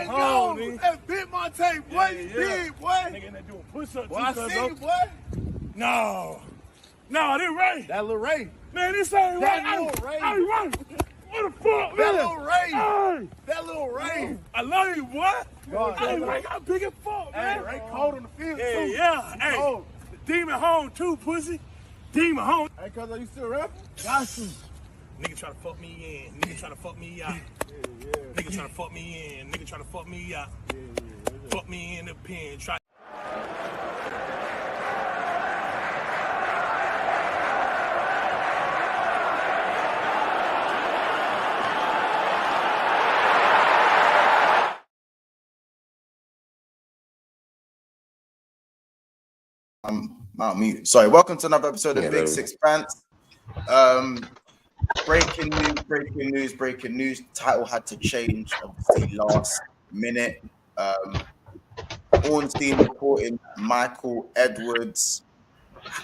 home, go. nigga. That's Big Monte, boy. Yeah, You yeah. big, boy. Nigga in there doing push-ups. Boy, I see you, boy. No, this Ray. That little Ray. Man, this ain't That Ray. little Ray. Hey, Ray. What the fuck, man? That little Ray. Hey. That little Ray. I love you, boy. God, Hey, Ray got big as fuck, man. Hey, Ray cold on the field, Yeah, too. yeah. Hey, Cold. the demon home, too, pussy. Demon home. Hey, cuz, are you still rapping? Got you. Nigga try to fuck me in. Nigga try to fuck me out. Nigga try to fuck me in. Nigga try to fuck me out. Fuck me in the pen. Try. I'll mute. Sorry, welcome to another episode of Big Six Pants. Breaking news. Title had to change, obviously, last minute. Ornstein reporting Michael Edwards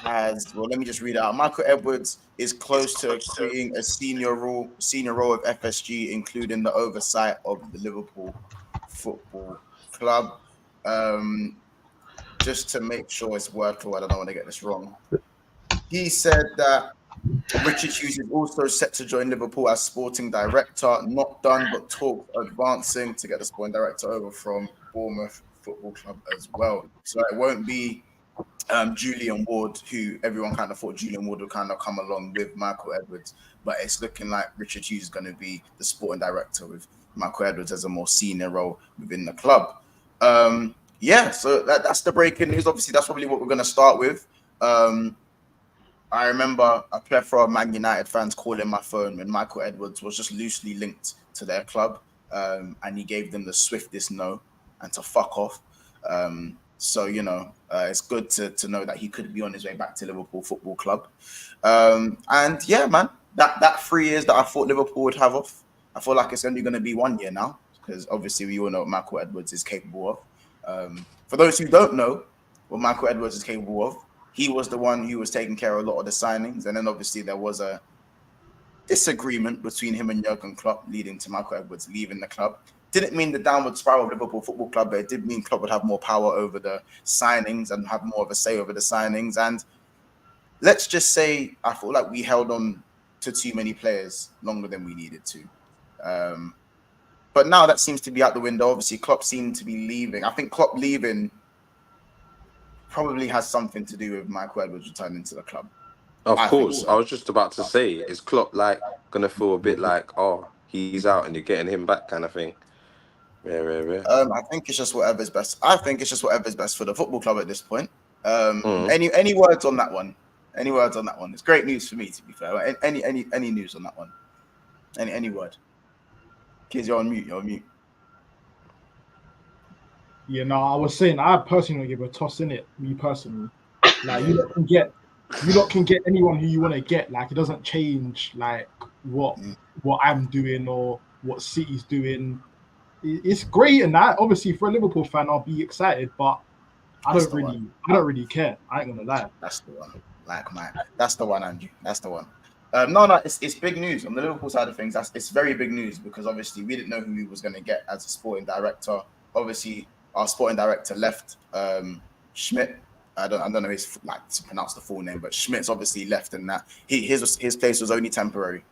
let me just read it out. Michael Edwards is close to creating a senior role of FSG, including the oversight of the Liverpool Football Club. Just to make sure it's workable, I don't want to get this wrong. He said that Richard Hughes is also set to join Liverpool as sporting director. Not done, but talk advancing to get the sporting director over from Bournemouth Football Club as well. So it won't be Julian Ward, who everyone kind of thought Julian Ward would kind of come along with Michael Edwards, but it's looking like Richard Hughes is going to be the sporting director with Michael Edwards as a more senior role within the club. Yeah, so that's the breaking news. Obviously, that's probably what we're going to start with. I remember a plethora of Man United fans calling my phone when Michael Edwards was just loosely linked to their club, and he gave them the swiftest no and to fuck off. So, it's good to know that he could be on his way back to Liverpool Football Club. And yeah, man, that 3 years that I thought Liverpool would have off, I feel like it's only going to be 1 year now, because obviously we all know what Michael Edwards is capable of. For those who don't know what Michael Edwards is capable of, he was the one who was taking care of a lot of the signings. And then obviously there was a disagreement between him and Jurgen Klopp, leading to Michael Edwards leaving the club. Didn't mean the downward spiral of Liverpool Football Club, but it did mean Klopp would have more power over the signings and have more of a say over the signings. And let's just say, I feel like we held on to too many players longer than we needed to. But now that seems to be out the window. Obviously, Klopp seemed to be leaving. I think Klopp leaving probably has something to do with Michael Edwards returning to the club. Of course. I was just about to say, is Klopp going to feel a bit like, oh, he's out and you're getting him back kind of thing? Yeah. I think it's just whatever's best. I think it's just whatever's best for the football club at this point. Any words on that one? Any words on that one? It's great news for me, to be fair. Any news on that one? Any word? Kids, you're on mute. Yeah, no, I was saying I personally don't give a toss in it. Me personally, like you lot can get anyone who you want to get. Like it doesn't change like what I'm doing or what City's doing. It's great and that. Obviously, for a Liverpool fan, I'll be excited, but I don't really care. I ain't gonna lie. That's the one. Like Mike, that's the one, Andrew. That's the one. No, it's big news on the Liverpool side of things. It's very big news because obviously we didn't know who we was going to get as a sporting director. Obviously, our sporting director left. Schmidt. I don't know his to pronounce the full name, but Schmidt's obviously left, and that his place was only temporary.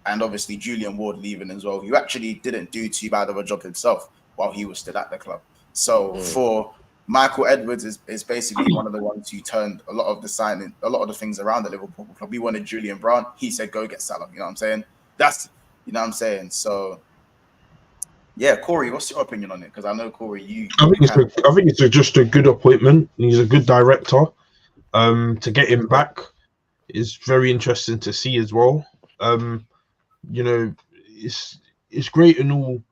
And obviously Julian Ward leaving as well. He actually didn't do too bad of a job himself while he was still at the club. So for Michael Edwards is basically one of the ones who turned a lot of the things around the Liverpool club. We wanted Julian Brown. He said, go get Salah. You know what I'm saying? You know what I'm saying? So, yeah, Corey, what's your opinion on it? Because I know, Corey, I think it's just a good appointment. He's a good director. To get him back is very interesting to see as well. It's great and all,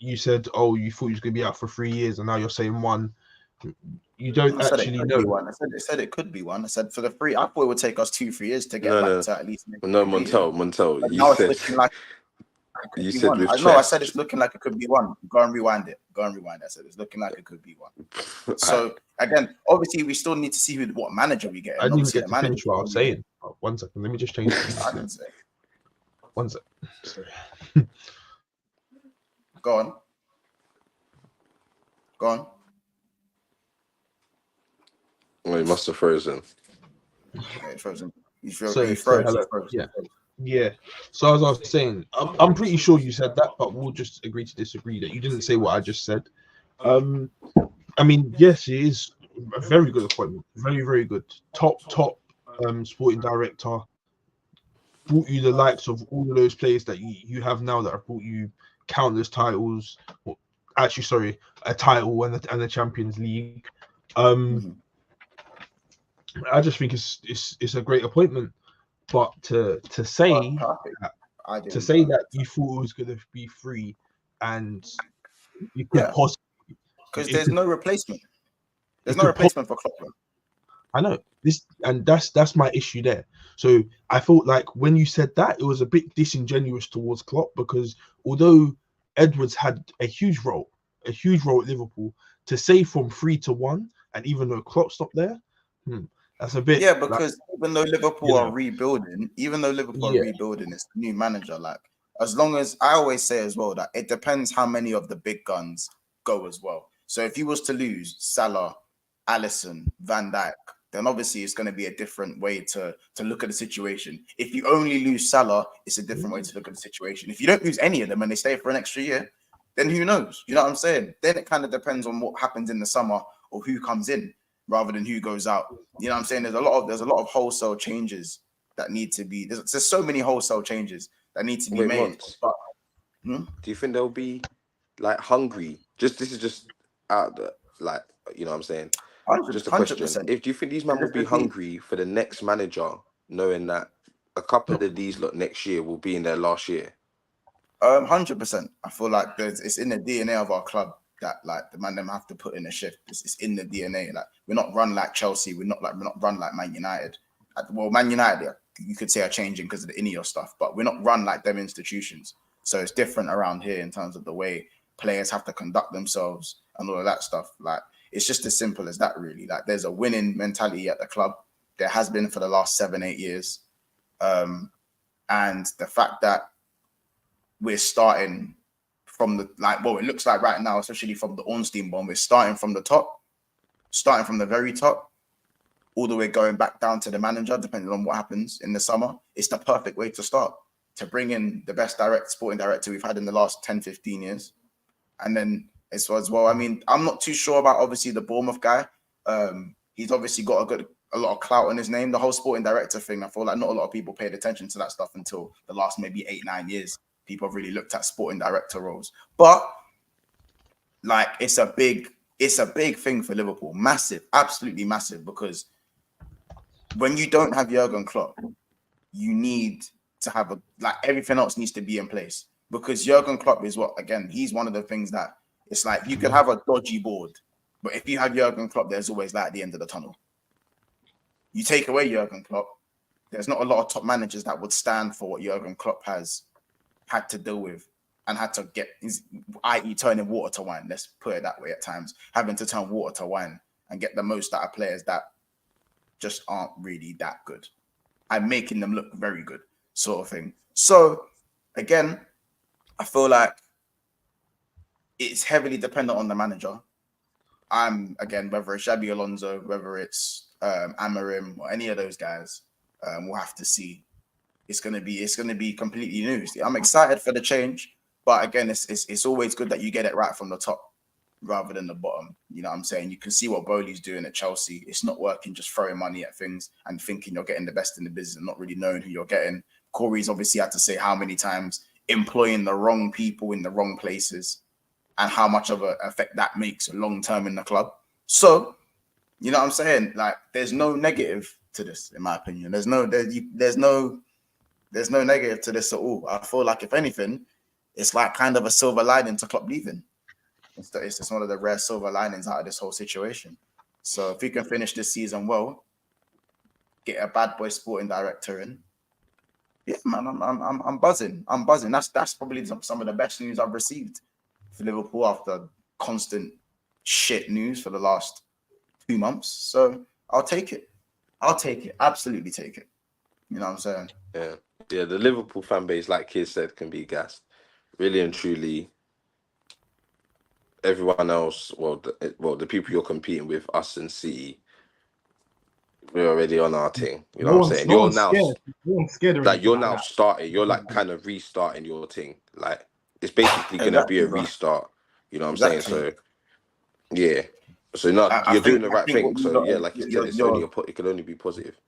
you said, oh, you thought he was going to be out for 3 years, and now you're saying 1. You don't actually know. I said it could be 1. I said for the 3. I thought it would take us 2-3 years to get back to at least. No, Montel. You said it's looking like it could be 1. I said it's looking like it could be 1. Go and rewind it. I said it's looking like it could be 1. So again, obviously, we still need to see what manager we get. I didn't get to finish what I was saying. 1 second. Let me just change it. I didn't say. 1 second. Sorry. Go on. Oh, he must have frozen. Yeah, he's frozen. He Sorry, froze. hello. He froze. Yeah. So as I was saying, I'm pretty sure you said that, but we'll just agree to disagree that you didn't say what I just said. I mean, yes, it is a very good appointment. Very, very good. Top sporting director. Brought you the likes of all of those players that you have now that have brought you countless titles. Well, actually, sorry, a title and the Champions League. I just think it's a great appointment. But to say that you thought it was going to be free and you could possibly, because there's no replacement. There's no could replacement for Klopp. I know this, and that's my issue there. So I felt like when you said that, it was a bit disingenuous towards Klopp, because although Edwards had a huge role at Liverpool, to say from 3-1, and even though Klopp stopped there, that's a bit. Yeah, because even though Liverpool are rebuilding, it's the new manager. Like, as long as I always say as well that it depends how many of the big guns go as well. So if you was to lose Salah, Alisson, Van Dijk, then obviously it's going to be a different way to look at the situation. If you only lose Salah, it's a different way to look at the situation. If you don't lose any of them and they stay for an extra year, then who knows? You know what I'm saying? Then it kind of depends on what happens in the summer or who comes in rather than who goes out. You know what I'm saying? There's a lot of wholesale changes that need to be. There's so many wholesale changes that need to be made. But, do you think they'll be like hungry? This is just out the, like, you know what I'm saying? Just a question. 100%. Do you think these men will be hungry for the next manager, knowing that a couple of these next year will be in their last year? 100%. I feel like it's in the DNA of our club that, like, the man them have to put in a shift. It's in the DNA. Like, we're not run like Chelsea. We're not run like Man United. Well, Man United, you could say, are changing because of the Ineos stuff, but we're not run like them institutions. So it's different around here in terms of the way players have to conduct themselves and all of that stuff. Like, it's just as simple as that, really. Like, there's a winning mentality at the club. There has been for the last 7-8 years. And the fact that we're starting from the, like, well, it looks like right now, especially from the Ornstein bomb, we're starting from the top, starting from the very top, all the way going back down to the manager, depending on what happens in the summer. It's the perfect way to start, to bring in the best sporting director we've had in the last 10, 15 years. And then as well, I mean, I'm not too sure about, obviously, the Bournemouth guy. He's obviously got a lot of clout on his name. The whole sporting director thing, I feel like not a lot of people paid attention to that stuff until the last maybe 8-9 years. People have really looked at sporting director roles. But, like, it's a big thing for Liverpool. Massive, absolutely massive, because when you don't have Jurgen Klopp, you need to have everything else needs to be in place. Because Jurgen Klopp is he's one of the things that it's like you could have a dodgy board, but if you have Jurgen Klopp, there's always light at the end of the tunnel. You take away Jurgen Klopp, there's not a lot of top managers that would stand for what Jurgen Klopp has had to deal with and had to get, i.e. turning water to wine. Let's put it that way at times, having to turn water to wine and get the most out of players that just aren't really that good and making them look very good, sort of thing. So, again, I feel like it's heavily dependent on the manager. Whether it's Xabi Alonso, whether it's Amorim or any of those guys, we'll have to see. It's gonna be completely new. I'm excited for the change, but again, it's always good that you get it right from the top rather than the bottom. You know what I'm saying? You can see what Bowley's doing at Chelsea. It's not working just throwing money at things and thinking you're getting the best in the business and not really knowing who you're getting. Corey's obviously had to say how many times employing the wrong people in the wrong places and how much of an effect that makes long term in the club. So, you know what I'm saying? Like, there's no negative to this, in my opinion. There's no negative to this at all. I feel like, if anything, it's like kind of a silver lining to Klopp leaving. It's just one of the rare silver linings out of this whole situation. So if we can finish this season well, get a bad boy sporting director in, yeah, man, I'm buzzing. I'm buzzing. That's probably some of the best news I've received for Liverpool after constant shit news for the last 2 months. So I'll take it. Absolutely take it. You know what I'm saying? Yeah. The Liverpool fan base, like Kiz said, can be gassed. Really and truly, everyone else, the people you're competing with, us and City, we're already on our thing. You know what I'm saying? No one's scared. No one's scared or like anything you're like now that. starting. You're like kind of restarting your thing. Like it's basically gonna be a Exactly, bro. restart. You know what I'm saying? Exactly. So yeah. So no, I you're doing think the I right think thing. what you So lot yeah, are- like you said, you're it can only be positive.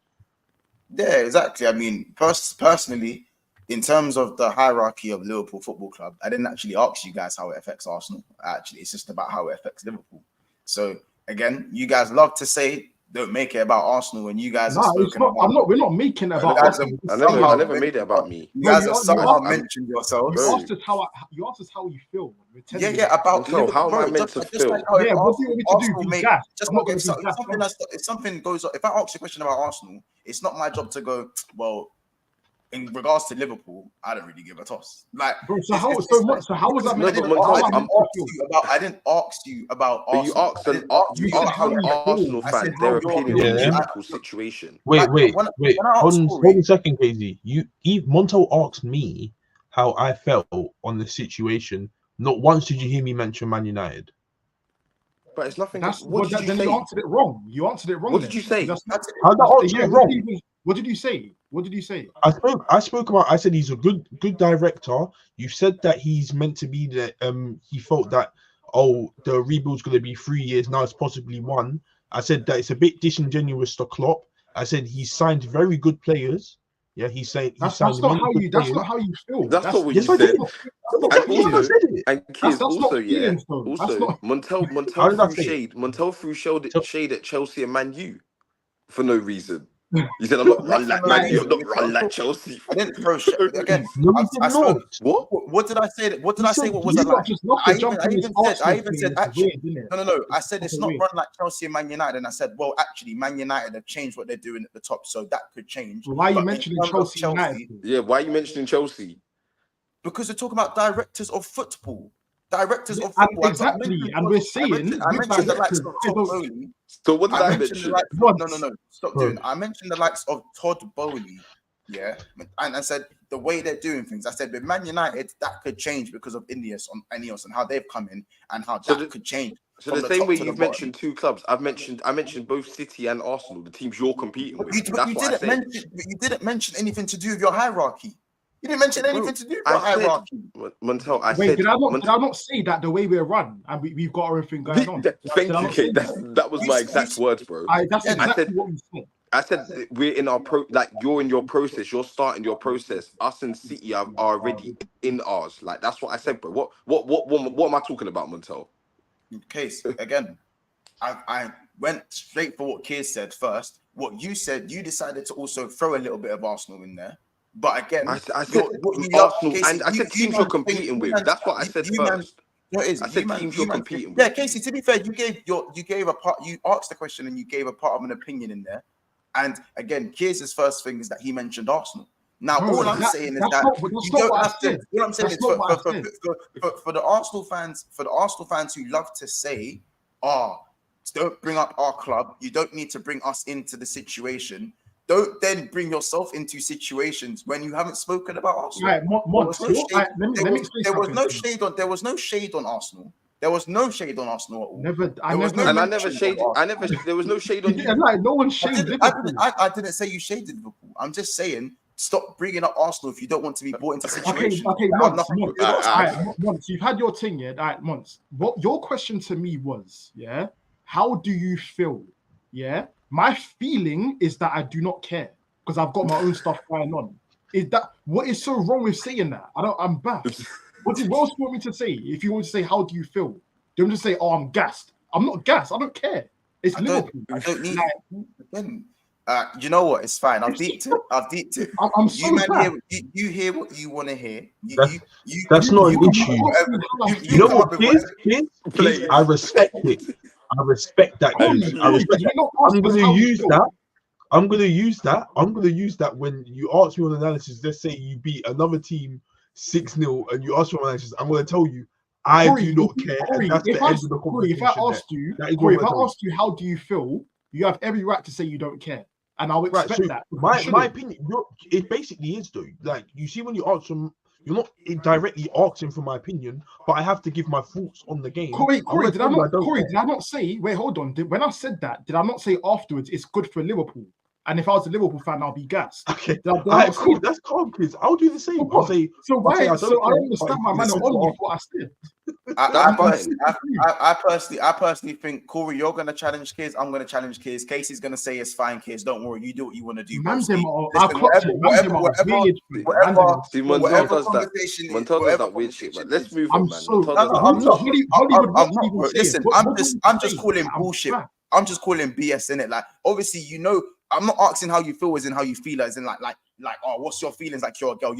yeah, exactly. I mean, personally, in terms of the hierarchy of Liverpool Football Club, I didn't actually ask you guys how it affects Arsenal. Actually, it's just about how it affects Liverpool. So again, you guys love to say don't make it about Arsenal when you guys have No, it's spoken not. about. We're not making it I about You guys Arsenal. have We're I just saying, never somehow made it about me. you bro, guys have somehow mentioned you yourselves. Bro, asked us how you feel. We're telling Yeah, you yeah, that. about Montel, how Liverpool, am I bro. meant to Just like feel? how if Yeah, what do you want me to do? Arsenal Be make gassed? just I'm not okay. going to be gassed. If something goes up, if I ask you a question about Arsenal, it's not my job to go, well, in regards to Liverpool, I don't really give a toss. Like, Bro, so it's how like, was that No, meant but to? Montel, How am I meant to feel? I didn't ask you about But you Arsenal. asked I didn't ask You you said about an how how you feel. Arsenal I said fan how their you're opinion on the Yeah. Liverpool situation. Wait, like, wait, when wait. I ask Hold Corey, on a second, KZ. Montel asked me how I felt on the situation. Not once did you hear me mention Man United. But it's nothing. What Well, did you then you say? answered it wrong. You answered it wrong. What Then did you say? that's not. How did I answer Yeah. it wrong? What did you say? What did you say? I spoke about. I said he's a good director. You said that he's meant to be the. He felt that the rebuild's going to be 3 years now. It's possibly 1. I said that it's a bit disingenuous to Klopp. I said he signed very good players. Yeah, he signed That's many not how good you. players. That's not how you feel. That's not what you Yes, I said. did. That's not And feelings. I said it. and That's kids also, not yeah. feelings, though. That's Also, not. How Montel did I threw say it? shade. Montel threw So- shade at Chelsea and Man U for no reason. He said, "I'm not run like Man U. I'm not run like Chelsea." I didn't throw shit again. No, he did I spoke. not. What? What did I say? What did He I say? said What was You I you. lot like? just love to jump on this I Arsenal even thing. said It's actually. weird, isn't it? No. I said it's fucking not weird. run like Chelsea and Man United, and I said, well, actually, Man United have changed what they're doing at the top, so that could change. So why are you But in mentioning terms of Chelsea United? Yeah. Why are you mentioning Chelsea? because we're talking about directors of football. Directors of And football. exactly, and we're saying I with mentioned the likes directors, of I Todd don't. Bowley. So what did I I mentioned the mention? likes of, Once. no, stop Bro. doing it. I mentioned the likes of Todd Bowley, yeah, and I said the way they're doing things. I said with Man United that could change because of Ineos and how they've come in and how So that could change. So From the the same top way to the you've bottom. mentioned 2 clubs, I mentioned both City and Arsenal, the teams you're competing But with. you That's what I said. you didn't mention anything to do with your hierarchy. You didn't mention anything to do with your I said, hierarchy. Montel, I Wait, said, did I not say that the way we're run and we've got everything going on? Thank Did I you, not say Kate. that? That was my exact words, bro. That's Again, exactly what you said. I said we're in our you're in your process, you're starting your process. Us and City are already in ours. Like that's what I said, bro. What am I talking about, Montel? case again, I went straight for what Keir said first. What you said, you decided to also throw a little bit of Arsenal in there. But again, I said what you Arsenal, Casey, and I said teams you're competing with. That's what I said first. I said teams you're competing with. Yeah, Casey. To be fair, you gave a part. You asked the question and you gave a part of an opinion in there. And again, Keir's first thing is that he mentioned Arsenal. Now, all I'm saying is that you don't have to. All I'm saying is for the Arsenal fans, who love to say, don't bring up our club. You don't need to bring us into the situation. Don't then bring yourself into situations when you haven't spoken about Arsenal. There was no shade on Arsenal. There was no shade on Arsenal at all. There was no shade on you. Yeah, like no one shaded Liverpool. I didn't say you shaded Liverpool. I'm just saying stop bringing up Arsenal if you don't want to be brought into situations. Okay, Monts, you've had your thing, yeah. All right, Monts. What your question to me was, yeah? How do you feel? Yeah, my feeling is that I do not care because I've got my own stuff going on. What is so wrong with saying that? I'm baffed. What else do you want me to say? If you want to say, how do you feel? Do you want to say, oh, I'm gassed? I'm not gassed. I don't care. It's Liverpool. I don't need. You know what? It's fine. I've deeped it. I'm so sad. You hear what you want to hear. That's not an issue. You know what, please? I respect it. I respect that. I'm going to use that. I'm going to use that when you ask me on analysis. Let's say you beat another team 6-0 and you ask me on analysis. I'm going to tell you I do not care. And that's the end of the conversation. If I asked you, how do you feel? You have every right to say you don't care. And I'll expect that. My opinion, it basically is though. Like you see, when you ask them, You're not directly asking for my opinion, but I have to give my thoughts on the game. Corey, And when I did tell you don't I not say? Wait, hold on. When I said that, did I not say afterwards it's good for Liverpool? And if I was a Liverpool fan, I'll be gassed. Okay, Did I all not right, say cool. that? That's calm, kids. I'll do the same. So I'll what? say, So I'll say why? I So don't I care, don't understand but my man listen, on you for what I said. I personally think, Corey, you're gonna challenge kids. I'm gonna challenge kids. Casey's gonna say it's fine, kids. Don't worry, you do what you want to do. Man, Broski. them are, I Listen, clocked it. Man, them are weird. Man, them are See, so Montel weird. does that. conversation is, Montel does whatever that weird shit. But conversation let's is. move I'm on, man. so. Montel No, does no, that I'm weird not. shit. Hollywood, I'm what's not, even bro. saying? Listen, What do you I'm just say? calling I'm bullshit. fat. I'm just calling BS in it. Like, obviously, I'm not asking how you feel, as in how you feel, as in like, oh, what's your feelings? Like you're a girl,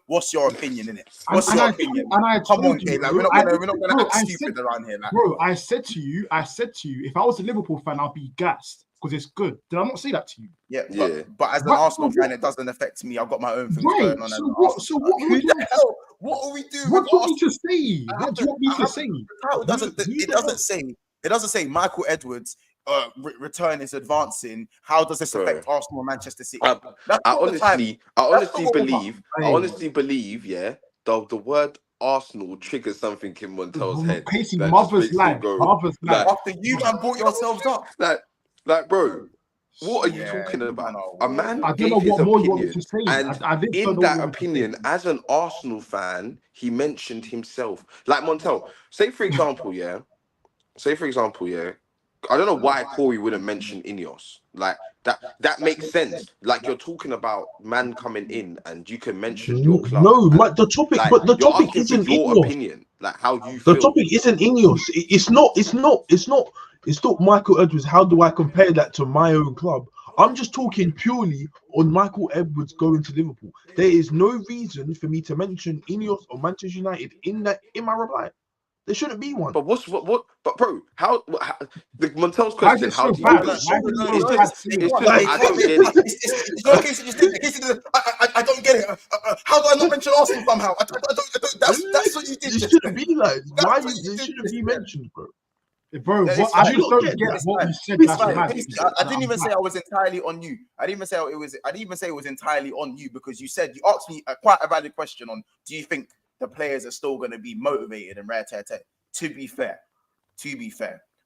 what's your opinion in it? What's your opinion? I Come on, told you, kid. Like, bro, we're not gonna act stupid around here. Like, bro, I said to you, if I was a Liverpool fan, I'd be gassed because it's good. Did I not say that to you? yeah, Yeah. but as an Arsenal fan, it doesn't affect me. I've got my own things going on. So what? So what? Who the hell? What are we doing? What with do you want me Arsenal? to say? What do you want me to say? It doesn't say Michael Edwards return is advancing. How does this affect Arsenal and Manchester City? I honestly believe, yeah, the word Arsenal triggers something in Montel's head. Casey, That just mother's makes him life. go, Mother's life. After you man brought yourselves up. like, bro, what are you Yeah, talking you about? man are A man I don't know gave his what more you want me opinion, to say. and I didn't in know that what you want me to say. opinion, as an Arsenal fan, he mentioned himself. Like Montel, say for example, yeah. I don't know why Corey wouldn't mention Ineos. Like that makes sense. Like you're talking about man coming in, and you can mention your club. No, And, the topic, like, but the you're topic asking for isn't your Ineos. opinion, like how you The feel. topic isn't Ineos. It's not Michael Edwards. How do I compare that to my own club? I'm just talking purely on Michael Edwards going to Liverpool. There is no reason for me to mention Ineos or Manchester United in my reply. There shouldn't be one. But but bro, how the Montel's Why is question? it How so do you bad? believe? Why is it so It's bad? just I don't get it. It's not Casey just did it. Casey did it. I don't get it. How do I not mention Arsenal somehow? I don't. That's what you did. It shouldn't be like. Why what they shouldn't be mentioned, bro? Bro, Yeah, what, it's I fine. just don't It's get It's what fine. you said. It's That's fine. mad. Casey, I didn't even say I was entirely on you. I didn't even say it was entirely on you, because you asked me quite a valid question on, do you think the players are still going to be motivated and rare tear? To be fair,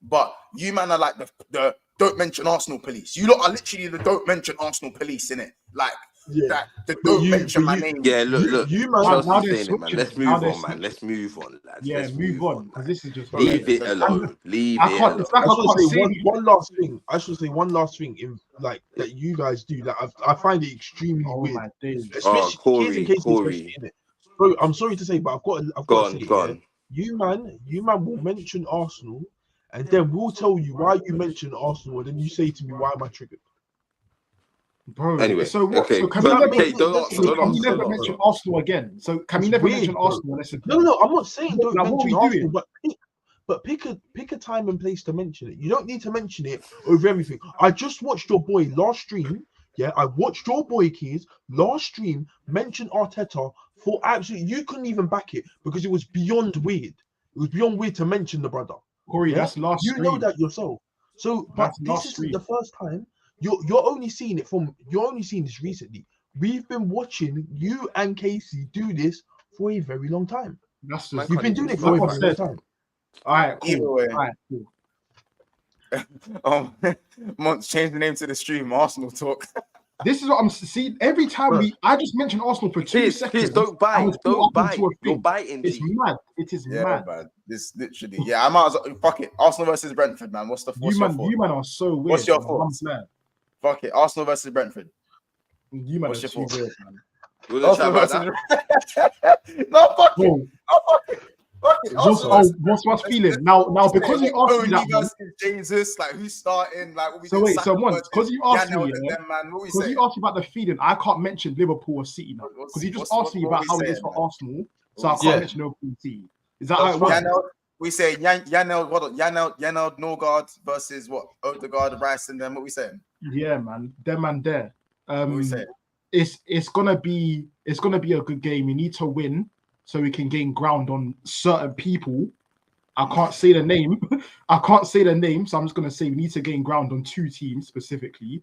but you man are like the don't mention Arsenal police. You lot are literally the don't mention Arsenal police in it. Like that. The don't mention my name. Yeah, look. You man. Now Chelsea's they're saying it, man. switching Let's it. Now move they're on, man. switching. Let's move on, lads. Yeah, Let's move on, man. because this is just Leave it alone. Leave I it can't. alone. It's like I I should can't say say one last thing. I should say one last thing in like that you guys do that I find it extremely Oh weird, my days. especially Corey, especially in it. Bro, I'm sorry to say, but I've Go got to say on, go it. on. Yeah? You man will mention Arsenal, and then we'll tell you why you mention Arsenal, and then you say to me, why am I triggered? Bro, Anyway, so what? okay. So can But we never, okay, don't can we answer, never mention Arsenal again? So can we It's never weird, mention bro. Arsenal unless it's No, I'm not saying don't Like, what mention are we Arsenal, doing? but pick a time and place to mention it. You don't need to mention it over everything. I just watched your boy last stream. Yeah, I watched your boy Keys last stream mention Arteta for absolutely. You couldn't even back it because it was beyond weird. It was beyond weird to mention the brother. Corey, Yeah? that's last You stream. know that yourself. So, but That's this last isn't stream. the first time. You're only seeing this recently. We've been watching you and Casey do this for a very long time. That's Man just You've can't been even doing it for a like I very long said. time. All right, Either cool. way. All right, cool. Monts, change the name to the stream. Arsenal talk. This is what I'm seeing every time I just mention Arsenal for 2 seconds. Please don't bite. and it's Don't up bite. into a You're thing. biting, It's G. mad. It is Yeah, mad. man. This literally. Yeah, I might as well. Fuck it. Arsenal versus Brentford, man. What's your thoughts? You man are so weird. What's your man. thoughts? I'm glad. Fuck it. Arsenal versus Brentford. You man What's are your too thoughts? weird, man. You want to chat about that? No, fuck it. Bro, Oh, fuck it. Fuck it. what's feeling now? Because you asked me that, versus Jesus, like who's starting? Like what we so did, wait, so Saka once because you asked me, and them, man. What we because saying? you asked me about the feeling, I can't mention Liverpool or City now because you just asked me about how it is for Arsenal, so I can't mention Liverpool and City. Is that how it works? We say Yanel Norgard versus what? Odegaard, Rice, and then what we saying? Yeah, man, them and there. What we saying? It's gonna be a good game. You need to win so we can gain ground on certain people. I can't say the name. So I'm just gonna say we need to gain ground on 2 teams specifically.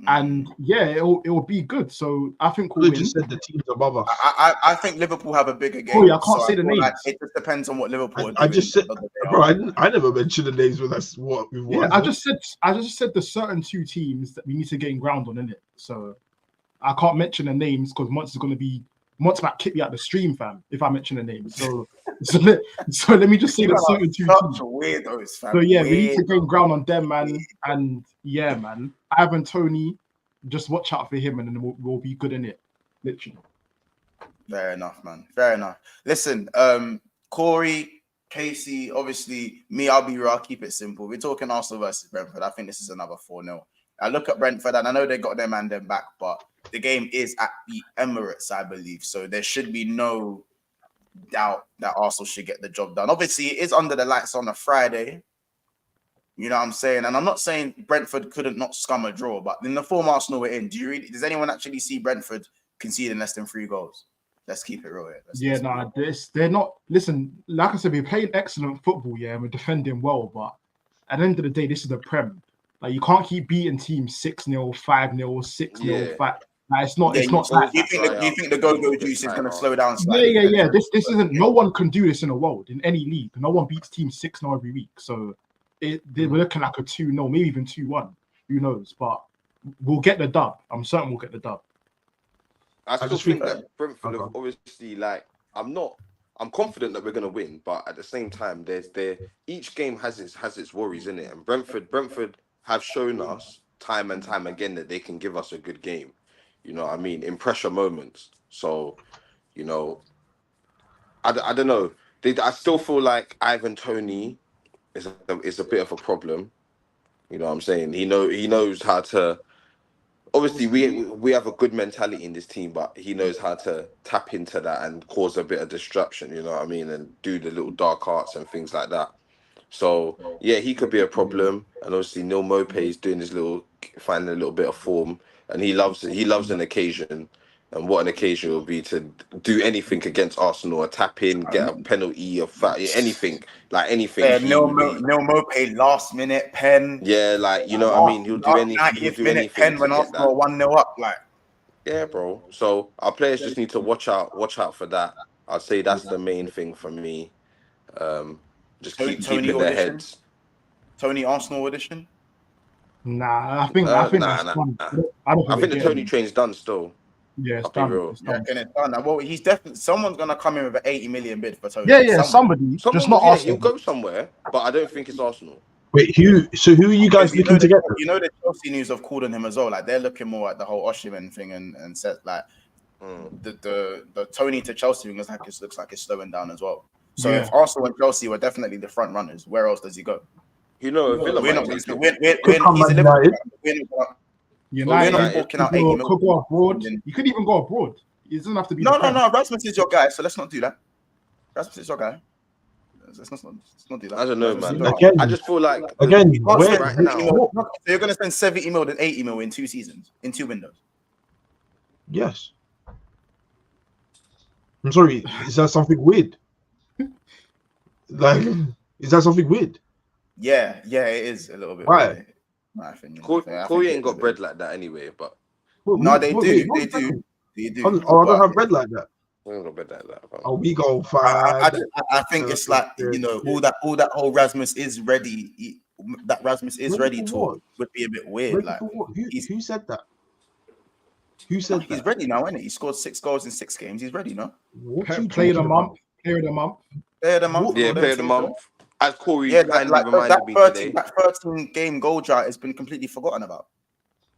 And yeah, it'll be good. So I think we'll You win. just said the teams above us. I think Liverpool have a bigger game. Oh, yeah, I can't say the feel like names. it just depends on what Liverpool are I doing. just said, whether they bro. are. I never mentioned the names, but that's what we Yeah, want. I just said there's certain two teams that we need to gain ground on, innit? So I can't mention the names because Monts might kick me out the stream, fam, if I mention the names. So let me just say there's certain two Such teams. weirdos, fam. So yeah, we need to Weirdos. gain ground on them, man. And yeah, man, Ivan Toney, just watch out for him, and then we'll be good in it. Literally. Fair enough, man. Fair enough. Listen, Corey, Casey, obviously, me, I'll be real. I'll keep it simple. We're talking Arsenal versus Brentford. I think this is another 4-0. I look at Brentford, and I know they got their man them back, but the game is at the Emirates, I believe. So there should be no doubt that Arsenal should get the job done. Obviously, it is under the lights on a Friday. You know what I'm saying? And I'm not saying Brentford couldn't not scum a draw, but in the form Arsenal were in, does anyone actually see Brentford conceding less than 3 goals? Let's keep it real here. They're not. Listen, like I said, we're playing excellent football, yeah, and we're defending well. But at the end of the day, this is the Prem. Like you can't keep beating teams 6-0, 5-0, 6-0, 5. Like it's not. It's not. Do you think the go-go juice is going to slow down slightly? Yeah. This isn't. No one can do this in the world in any league. No one beats teams 6-0 every week. So we're looking like a 2-0, maybe even 2-1. Who knows? But we'll get the dub. I'm certain we'll get the dub. I still think that Brentford have obviously, like, I'm confident that we're gonna win, but at the same time, each game has its worries in it, and Brentford have shown us time and time again that they can give us a good game. You know what I mean? In pressure moments. So, you know, I don't know. I still feel like Ivan Toney is a bit of a problem. You know what I'm saying? He knows how to. Obviously, we have a good mentality in this team, but he knows how to tap into that and cause a bit of disruption, you know what I mean, and do the little dark arts and things like that. So, yeah, he could be a problem. And obviously, Neil Maupay is doing finding a little bit of form, and he loves an occasion. And what an occasion it will be to do anything against Arsenal, a tap in, get a penalty, anything. Yeah, Neil Maupay last minute pen. Yeah, like, you know what I mean? He'll do anything. He'll do anything pen when Arsenal 1-0 up. Like, yeah, bro. So our players just need to watch out for that. I'd say that's the main thing for me. Just keeping their heads. Tony Arsenal audition? Nah, I think that's done. I think the Tony train's done still. Yeah, it's done. It's done. Well, he's definitely someone's gonna come in with an 80 million bid for Tony. Yeah, somebody. Just not Arsenal. He'll go somewhere, but I don't think it's Arsenal. Wait, who are you guys looking to get? You know the Chelsea news have called on him as well. Like they're looking more at the whole Osimhen thing and said like the Tony to Chelsea thing looks like it's slowing down as well. So if Arsenal and Chelsea were definitely the front runners, where else does he go? You know, Villa we're not he's a Liverpool. We're not walking out 80 million. Could go abroad. You could even go abroad. It doesn't have to be. No. Rasmus is your guy, so let's not do that. Rasmus is your guy. Let's not do that. I don't know, man. Again, I just feel like right now. So you're going to spend 70 mil and 80 mil in 2 seasons, in 2 windows. Yes. I'm sorry. Is that something weird? Is that something weird? Yeah, it is a little bit. Why? Weird, my opinion. Corey ain't got bread like that anyway, but no, they do. Oh, I don't have bread like that. We ain't got bread like that. Oh, we go fine. I think it's like, you know, all that whole Rasmus is ready. That Rasmus is ready talk would be a bit weird. Like, who said that? Who said he's ready now, isn't he? He scored 6 goals in 6 games. He's ready now. Player of the month. Player of the month. Player of the month. Yeah, player of the month. As Corey reminded me today. That 13-game goal drought has been completely forgotten about.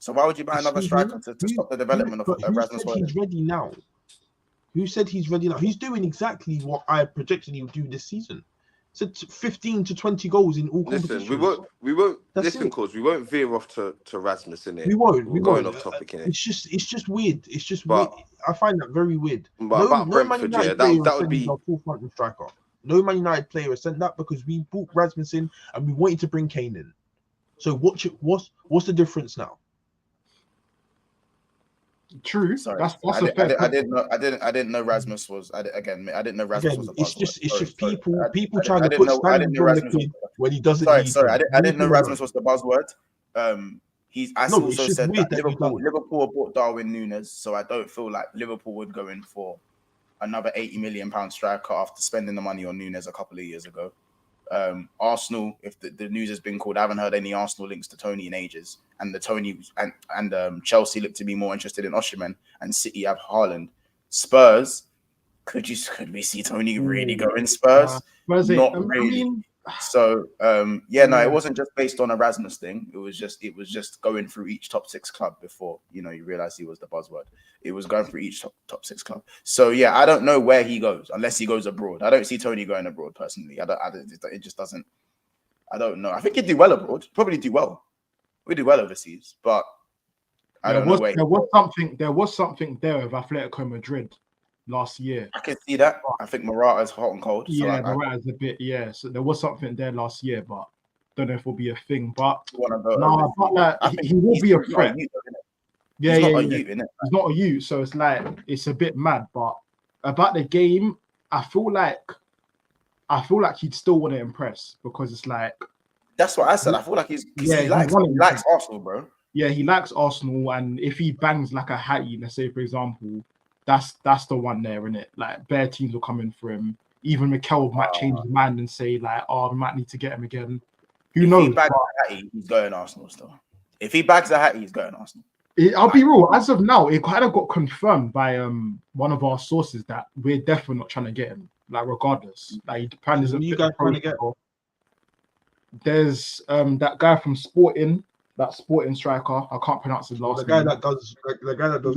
So why would you buy another striker to stop the development of Rasmus Højlund? He's ready now. Who said he's ready now? He's doing exactly what I projected he would do this season. So 15 to 20 goals in all competitions. Listen, we won't listen, cause we won't veer off to Rasmus in it. We won't. We're going off topic in it. It's just weird. It's just weird. I find that very weird. But about Brentford, yeah, that would be our full-front striker. No Man United player has sent that because we bought Rasmus in and we wanted to bring Kane in. So what's the difference now? True. Sorry, that's I didn't know Rasmus was. I didn't know Rasmus was. It's just people trying to put standards on the kid when he doesn't. Sorry, I didn't know Rasmus was the buzzword. I No, it's also just said weird that that he doesn't. Liverpool bought Darwin Núñez, so I don't feel like Liverpool would go in for another £80 million striker after spending the money on Núñez a couple of years ago. Arsenal, if the news has been called, I haven't heard any Arsenal links to Tony in ages, and the Tony and Chelsea look to be more interested in Osimhen, and City have Haaland. Spurs, could we see Tony really go in Spurs? Not really. So no, it wasn't just based on Erasmus thing. It was just going through each top 6 club before you realize he was the buzzword. It was going through each top 6 club. So yeah, I don't know where he goes unless he goes abroad. I don't see Tony going abroad personally. It just doesn't. I don't know. I think he'd do well abroad. Probably do well. We do well overseas, but I don't know where. There was something there with Atletico Madrid last year. I can see that. I think Morata's hot and cold. Yeah, Morata's a bit. Yeah, so there was something there last year, but don't know if it'll be a thing. But he will be a threat. He's not a youth, so it's like it's a bit mad. But about the game, I feel like he'd still want to impress because it's like that's what I said. I feel like he likes Arsenal, bro. Yeah, he likes Arsenal, and if he bangs like a Hattie, let's say for example, that's the one there, innit? Like bare teams will come in for him. Even Mikel might change his mind and say like, "Oh, we might need to get him again." Who knows? If he bags a Hattie, he's going Arsenal still. If he bags a Hattie, he's going Arsenal. I'll be real. As of now, it kind of got confirmed by one of our sources that we're definitely not trying to get him. Like regardless, like the plan is. You guys trying to get? There's that guy from Sporting. That Sporting striker, I can't pronounce his last name. The guy that does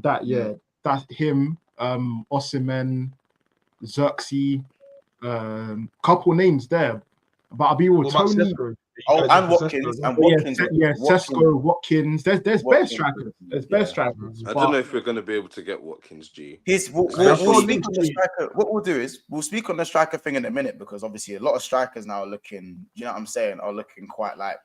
that. Yeah, that's him. Osimhen, Xerxes, couple names there. But I'll be real, Tony. And Watkins. Sesko, Watkins. There's best strikers. There's best strikers. I don't know if we're going to be able to get Watkins, G. We'll speak on the striker. What we'll do is we'll speak on the striker thing in a minute because obviously a lot of strikers now are looking. You know what I'm saying? Are looking quite like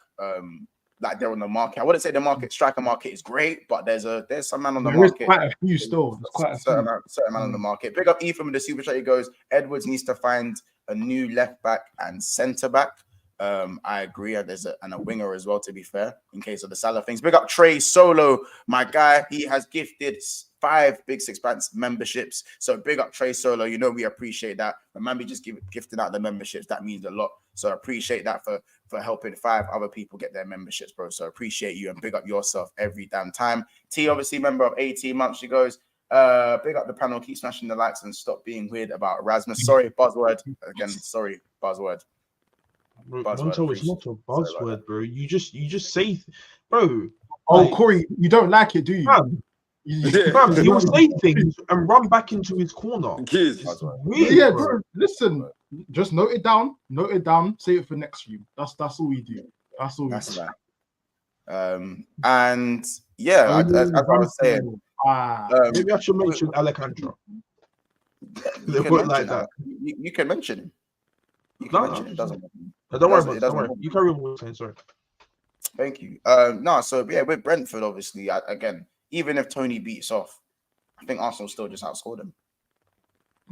they're on the market. I wouldn't say the striker market is great, but there's some man on the market. Quite a few still. There's quite a certain man on the market. Pick up Ethan with the super chat. He goes, Edwards needs to find a new left back and centre back. I agree. And there's a winger as well, to be fair, in case of the Salah things. Big up Trey Solo, my guy. He has gifted 5 Big Six Pants memberships. So big up Trey Solo. We appreciate that. Remember, just gifting out the memberships. That means a lot. So appreciate that for helping 5 other people get their memberships, bro. So appreciate you and big up yourself every damn time. T, obviously, member of 18 months. She goes, big up the panel. Keep smashing the likes and stop being weird about Erasmus. Sorry, buzzword. Again, sorry, buzzword. Monto, it's not a buzzword, bro. You just say, bro. Oh, Corey, you don't like it, do you? Fam, he'll say things and run back into his corner. It's weird, yeah, bro. Listen, just note it down. Say it for next stream. That's all we do. That's all we do. Right. And yeah, as I was saying, maybe I should mention Alejandro. You can mention him. It doesn't. Don't worry about it. Don't worry. You carry on with saying. Sorry. Thank you. So yeah, with Brentford, obviously, again, even if Tony beats off, I think Arsenal still just outscored him.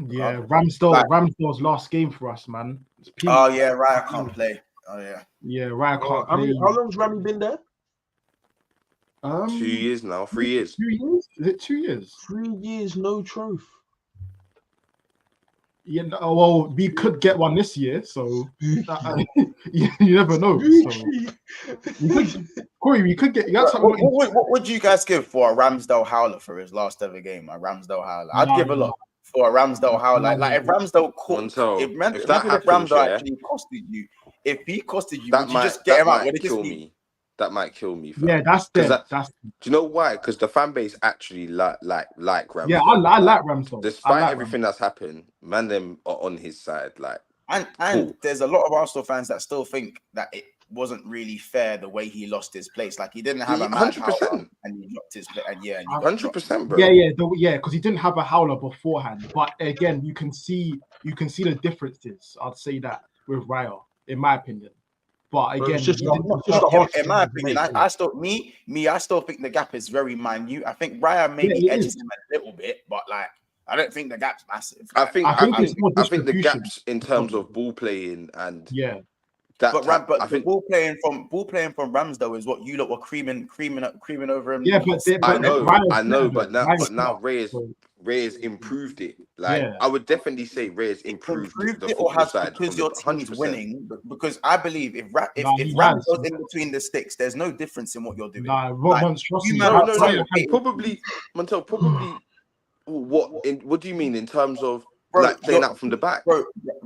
Yeah, Ramsdale's last game for us, man. Oh yeah, Raya can't play. Oh yeah. Yeah, Raya can't play. How long's Rami been there? 2 years now. 3 years. 2 years? Is it 2 years? 3 years, no trophy. Yeah, well, we could get one this year, so you never know. So. Corey, we could get. What would you guys give for a Ramsdale howler for his last ever game? A Ramsdale howler, I'd give a lot for a Ramsdale howler. Like if Ramsdale Ramsdale actually costed you, if he costed you, would you just get him out? That might kill me. Fam. Yeah, that's dead. Do you know why? Because the fan base actually like Ramsdale. Yeah, I like Ramsdale. Despite everything that's happened, man, them are on his side. Like, and cool. There's a lot of Arsenal fans that still think that it wasn't really fair the way he lost his place. Like he didn't have a 100%, and he dropped his place. And 100%, bro. Yeah, because he didn't have a howler beforehand. But again, you can see the differences. I'd say that with Raya, in my opinion. But again, in my opinion, I still think the gap is very minute. I think Raya maybe edges him a little bit, but like I don't think the gap's massive. I think the gaps in terms of ball playing and But the ball playing from Ramsdale is what you lot were creaming over him. Yeah, but I know, but now Reyes improved it. Like I would definitely say Reyes improved the or football has side because from your the team's 100%. winning. Because I believe if Ramsdale's in between the sticks, there's no difference in what you're doing. Nah, trust me. No. Probably, Montel. Probably. What do you mean in terms of like playing out from the back? Bro,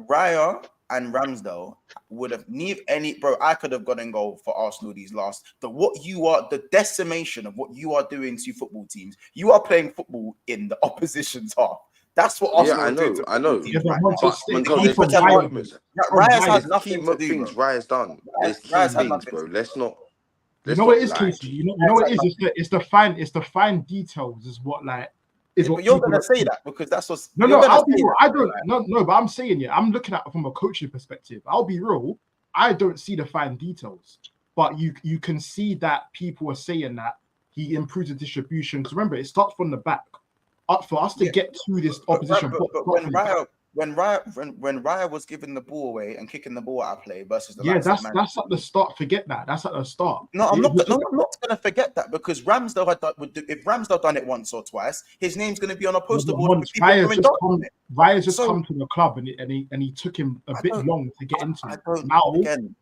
Raya and Ramsdale would have I could have gone and goal for Arsenal the decimation of what you are doing to football teams. You are playing football in the opposition's half. That's what Arsenal are doing. I know. Yeah, but Montel, there's key moments. Raya's has There's nothing key to do, things bro. Raya's done. There's key things, bro. Let's not. You know what it is, Casey? You know what it is? It's the fine details is what like is what you're gonna say that because that's what's but I'm saying I'm looking at it from a coaching perspective. I'll be real, I don't see the fine details, but you can see that people are saying that he improves the distribution. Because remember, it starts from the back. Up for us to get to this opposition. But when Raya was giving the ball away and kicking the ball out of play versus that's at the start. Forget that. That's at the start. No, I'm not gonna forget that because if Ramsdale done it once or twice, his name's gonna be on a poster board. Raya's just come to the club and he took him a bit long to get into it.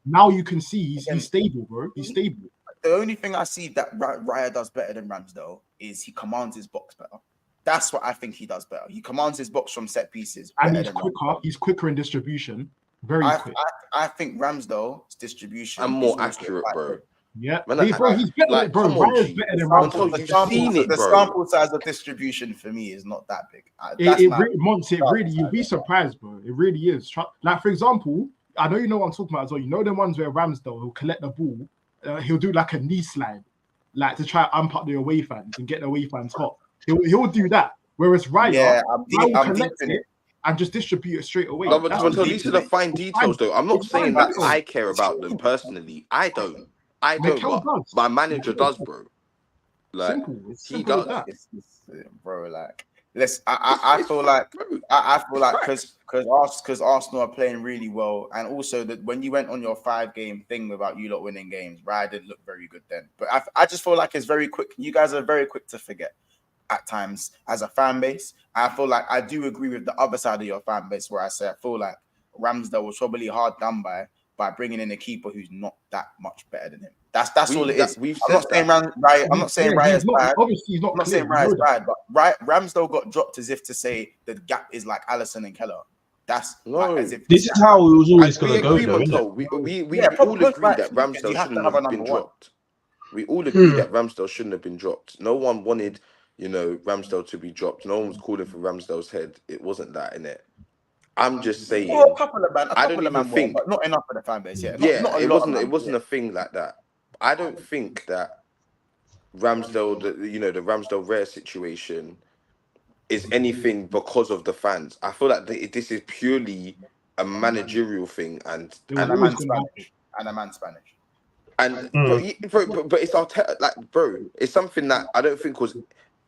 Now you can see he's stable, bro. He's stable. The only thing I see that Raya does better than Ramsdale is he commands his box better. That's what I think he does better. He commands his box from set pieces. And he's quicker. He's quicker in distribution. Very quick. I think Ramsdale's distribution is more accurate, bro. Yeah. He's better, bro. Raya's better than Ramsdale. The sample size of distribution for me is not that big. You'll be surprised, bro. It really is. Like, for example, I know you know what I'm talking about as well. You know the ones where Ramsdale will collect the ball, he'll do like a knee slide, like to try and up the away fans and get the away fans hot. He'll do that. Whereas Raya, I'm deep in it and just distribute it straight away. No, but these are the fine details, though. I'm not saying that I care about them personally. I don't. But my manager does, bro. Like he does, bro. Like I feel like because Arsenal are playing really well, and also that when you went on your 5-game thing about you lot winning games, Raya did look very good then. But I just feel like it's very quick. You guys are very quick to forget at times as a fan base. I feel like I do agree with the other side of your fan base where I say I feel like Ramsdale was probably hard done by bringing in a keeper who's not that much better than him. That's all it is. I'm not saying Raya's bad. Obviously, he's not. I'm not saying Raya's bad, but Ramsdale got dropped as if to say the gap is like Alisson and Keller. That's as if this is how it was always going to go. We all agree that Ramsdale shouldn't have been dropped. We all agree that Ramsdale shouldn't have been dropped. No one wanted, Ramsdale to be dropped. No one was calling for Ramsdale's head. It wasn't that, innit? I'm just saying. Well, I don't even think, but not enough for the fan base. It wasn't a thing like that. I don't think that Ramsdale, the Ramsdale Rare situation, is anything because of the fans. I feel like this is purely a managerial thing and a man Spanish. And but it's it's something that I don't think was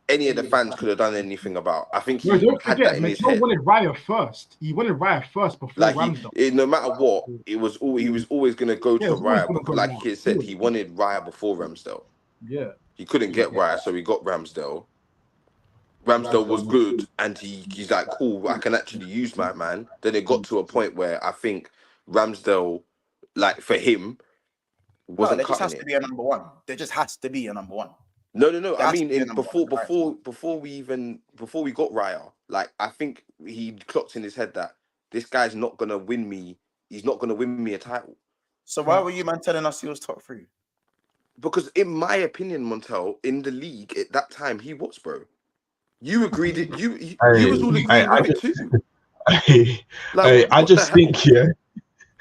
any of the fans could have done anything about. I think he had that in his head. Wanted Raya first. He wanted Raya first before Ramsdale. No matter what, he was always going to go to Raya. Like he said, he wanted Raya before Ramsdale. Yeah. He couldn't get Raya, so he got Ramsdale. Ramsdale was good, and he's like, cool, I can actually use my man. Then it got to a point where I think Ramsdale, like for him, wasn't there just cutting has to be a number one. There just has to be a number one. No. I mean, before we got Raya, like I think he clocked in his head that this guy's not gonna win me. He's not gonna win me a title. So why were you telling us he was top 3? Because in my opinion, Montel, in the league at that time, he was, bro. You agreed it. You was all agreeing with it too. I just think,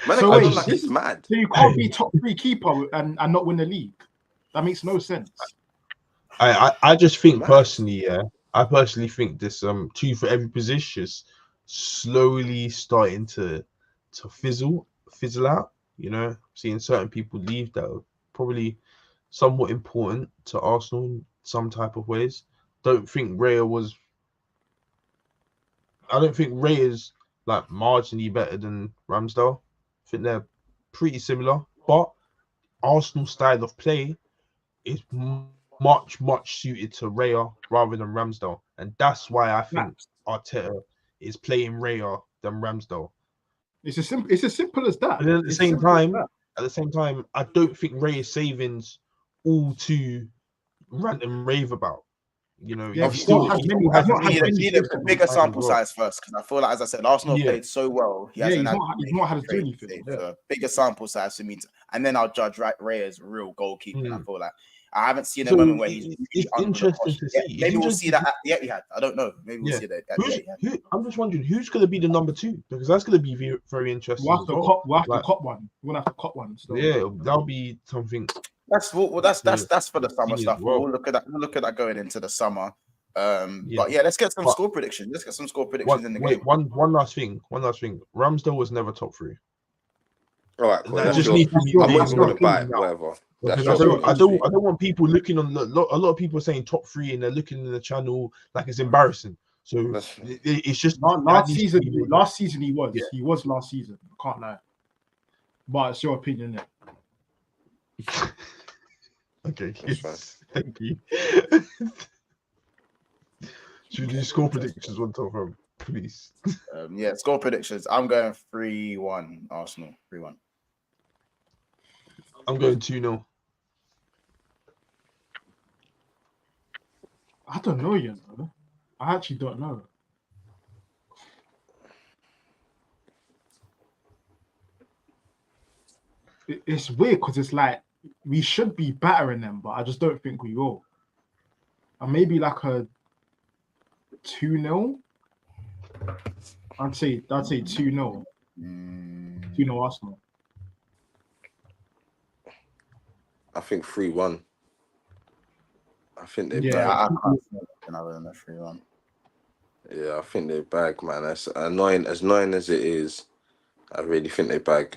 Man, so it's mad. So you can't be top 3 keeper and not win the league. That makes no sense. I just think personally, I personally think this 2 for every position is slowly starting to fizzle out. Seeing certain people leave that are probably somewhat important to Arsenal in some type of ways. I don't think Raya is like marginally better than Ramsdale. I think they're pretty similar, but Arsenal's style of play is much suited to Raya rather than Ramsdale, and that's why I think Arteta is playing Raya than Ramsdale. It's as simple as that. And then at the same time, I don't think Ray is savings all to rant and rave about. You know, Yeah, We need a bigger sample size first, because I feel like, as I said, Arsenal played so well. He's not had to do anything. So bigger sample size for me, and then I'll judge Ray as real goalkeeping. I feel like I haven't seen a moment where he's interesting to see. Maybe we'll see that at the Etihad. I don't know. Maybe we'll see that at the Etihad. I'm just wondering who's going to be the number 2, because that's going to be very, very interesting. We'll have to cop one. We're gonna have to cop one. So. Yeah, that'll be something. That's for the summer stuff. Well. We'll look at that going into the summer. But yeah, let's get some score predictions. Let's get some score predictions in the game. One last thing. Ramsdale was never top 3. All right, cool. That just needs to be. I'm not even going to buy it, whatever. I don't want people looking on a lot of people are saying top 3 and they're looking in the channel like it's embarrassing. So it's just last season he was last season. I can't lie, but it's your opinion. Okay, thank you. Should we do score predictions one time, please? Yeah, score predictions. I'm going 3-1 Arsenal. 3-1. I'm going 2-0. I don't know yet. I actually don't know. It's weird because it's like we should be battering them, but I just don't think we will. And maybe like a 2-0. I'd say 2-0. 2-0 Arsenal. I think 3-1. I think they're back. I can't see another than a 3-1. Yeah, I think they're back, man. As annoying as it is, I really think they bag.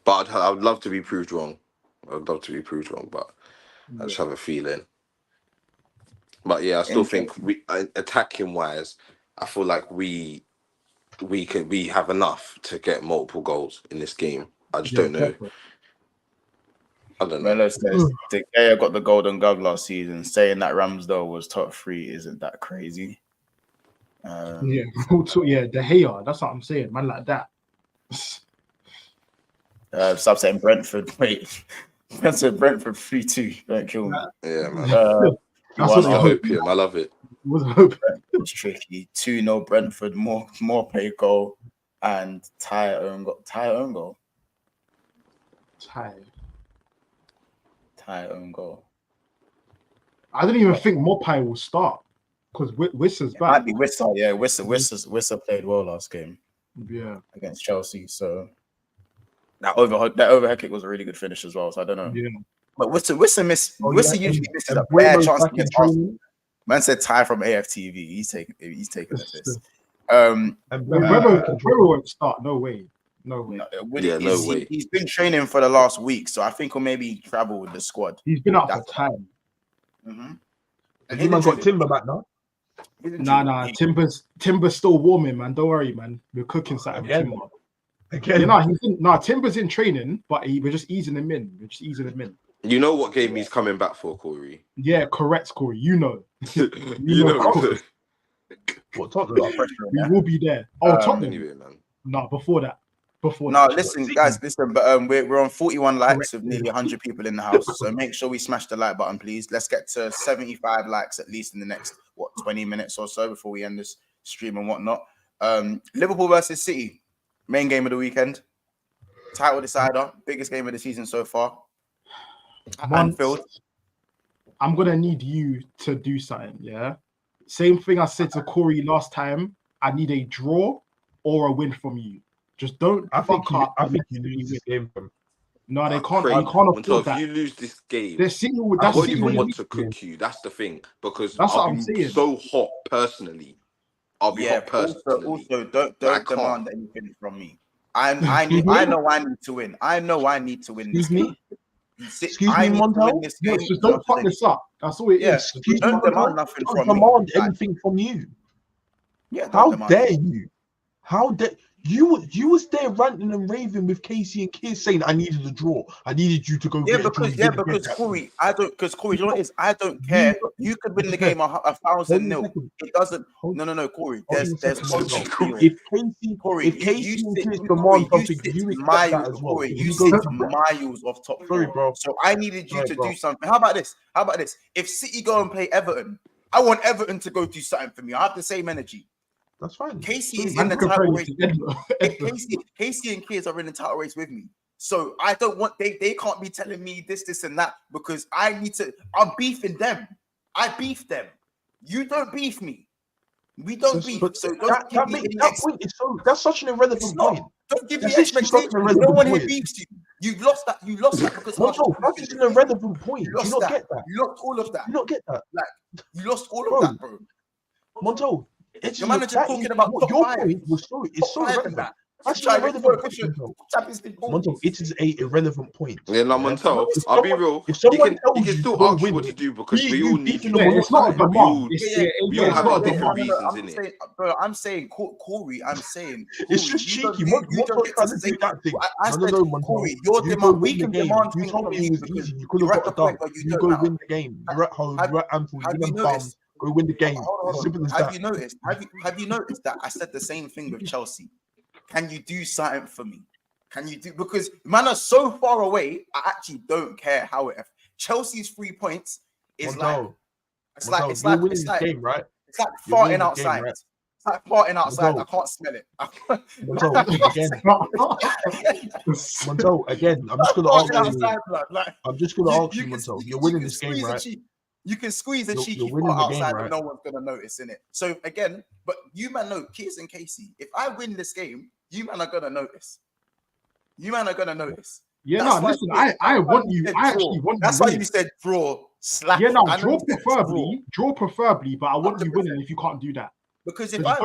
But I would love to be proved wrong. But I just have a feeling. But yeah, I still think we attacking wise, I feel like we have enough to get multiple goals in this game. I just don't know. I don't know. Melo says De Gea got the Golden Glove last season. Saying that Ramsdale was top 3 isn't that crazy. De Gea. That's what I'm saying, man. Like that. Stop saying Brentford. Wait, I said Brentford 3-2. Don't kill me. Yeah, man. That's the opium. I love it. It's tricky. 2-0 Brentford. More pay goal and tie own goal. Tie own goal. Tie own goal. I don't even think Mopai will start because Wissa's back. Might be Wissa. Yeah, Wissa played well last game. Yeah, against Chelsea. So that overhead kick was a really good finish as well. So I don't know. Yeah. But Wissa usually misses a rare chance against Arsenal. Man said Ty from AFTV. He's taking this. And Weber won't start. No way. No way. He's been training for the last week, so I think he'll maybe travel with the squad. He's been out for time. Mm-hmm. And he got Timber back now. Nah. Timber's still warming, man. Don't worry, man. We're cooking something. Again. Timber's in training, but we're just easing him in. You know what game he's coming back for, Corey? Yeah, correct, Corey. You know. you know. What Tottenham? We will be there. Tottenham. Anyway, man. No, before that. Listen, guys. But we're on 41 likes with nearly 100 people in the house. So make sure we smash the like button, please. Let's get to 75 likes at least in the next 20 minutes or so before we end this stream and whatnot. Liverpool versus City, main game of the weekend. Title decider, biggest game of the season so far. Anfield. I'm gonna need you to do something. Yeah, same thing I said to Corey last time. I need a draw or a win from you. Just don't. I think you lose this game. No, they can't. They can't afford that. If you lose this game, I won't even want to cook you. That's the thing, because I'll be so hot personally. I'll be hot personally. Also, don't demand anything from me. I know I need to win. I know I need to win. Excuse me, Montel. Just don't fuck this up. That's all it is. Don't demand nothing from me. Demand anything from you. Yeah. How dare you? How dare You was there ranting and raving with Casey and Kiz saying I needed a draw. I needed you to go. Yeah, get a draw. because Corey, you know what it is? I don't care. You could win the game 1,000-0. It doesn't. No, Corey. There's on field. If Casey and Kiz demand something, you expect that as well. Corey, you sit miles off top. Sorry, bro. So I needed you to do something. How about this? If City go and play Everton, I want Everton to go do something for me. I have the same energy. That's fine. Casey is in the title race. Casey and Kiz are in the title race with me. So I don't want they can't be telling me this and that because I'm beefing them. I beef them. You don't beef me. We don't beef. So don't give me that point is that's such an irrelevant point. Don't give me expectations. No one here beefs you. You've lost that. You lost that because that's just an irrelevant point. You not get that. You lost all of that. You not get that. Like you lost all of that, bro. Monto, the manager talking about your point was it's so irrelevant. That's an irrelevant point. Monto, it is a irrelevant point. Yeah, no, Monto, I'll be real. If someone he can still ask what to do because we all need to know. It's not a demand. We all have different reasons in it. Bro, I'm saying, Corey, it's just cheeky. What don't try to do that thing? I said, Corey, your demand, we can demand things from you because you could have got it done. You go win the game. You're at home, you're at Anfield, you're in bum. Go win the game. Have you noticed? Have you noticed that I said the same thing with Chelsea? Can you do something for me? Can you do because man are so far away? I actually don't care how it. Chelsea's 3 points is it's like game, right? It's like farting outside. Right? It's like farting outside. I can't smell it. Monto, again, I'm just gonna ask you. Monto, you're winning this game, right? You can squeeze a cheeky part outside, but no one's gonna notice in it. So again, but you man know, Kiz and Casey. If I win this game, you man are gonna notice. Yeah, listen, I want you. I actually want you. That's why you said draw, slap. Yeah, no, draw preferably, but I want you winning if you can't do that. Because if I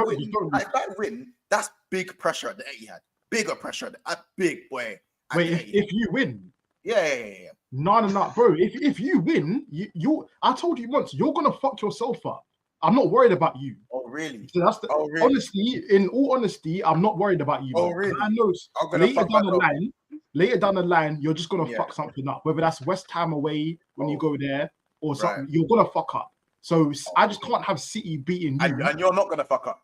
win, that's big pressure at the Etihad. Bigger pressure at the big boy. Wait, if you win. Yeah. No, bro. If you win, you I told you once, you're gonna fuck yourself up. I'm not worried about you. Oh, really? So that's really? Honestly, in all honesty, I'm not worried about you. Oh, really? I know later down the line, you're just gonna fuck something up. Whether that's West Ham away when you go there or something, you're gonna fuck up. So I just can't have City beating you. And you're not gonna fuck up.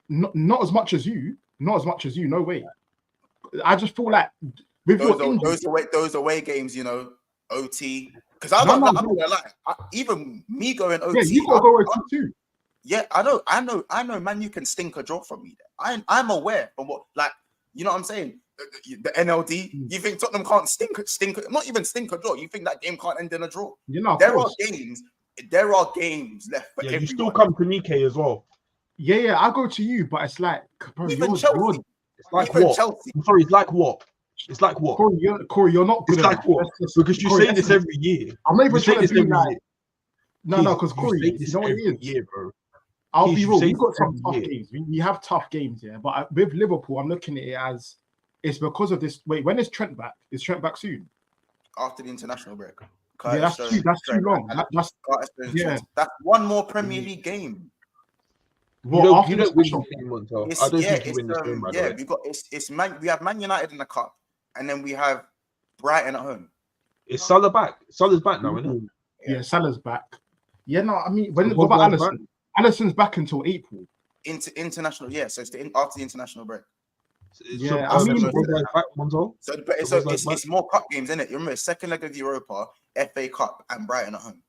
Not as much as you. No way. I just feel like with those away games, you know, OT. Because I'm not gonna lie. Even me going OT. Yeah, you gotta go OT too. Yeah, I know, man. You can stink a draw from me. There. I'm aware of what, like, you know what I'm saying. The NLD. You think Tottenham can't stink? Not even stink a draw. You think that game can't end in a draw? You know, there are games left for everyone. You still come to Nike as well. Yeah, I go to you, but it's like, bro, even Chelsea. It's like what? Chelsea. I'm sorry, it's like what? It's like what? Corey, you're not good. It's like what? Because you say this every year. I'm not even trying to be like. No, because Corey, you know what it is, year, bro. I'll be real. We've got some tough games. We have tough games, yeah. But with Liverpool, I'm looking at it as it's because of this. Wait, when is Trent back? Is Trent back soon? After the international break. Yeah, that's too long. That's one more Premier League game. Well, you don't win the game, Montel. I don't think you win this game, by the way. We have Man United in the cup, and then we have Brighton at home. Is Salah back? Salah's back now, isn't it? Yeah, Salah's back. Yeah, no, I mean, what about Alisson? Alisson's back until April. International, yeah. So it's after the international break. Yeah, I mean, it's more cup games, isn't it? You remember second leg of the Europa, FA Cup, and Brighton at home.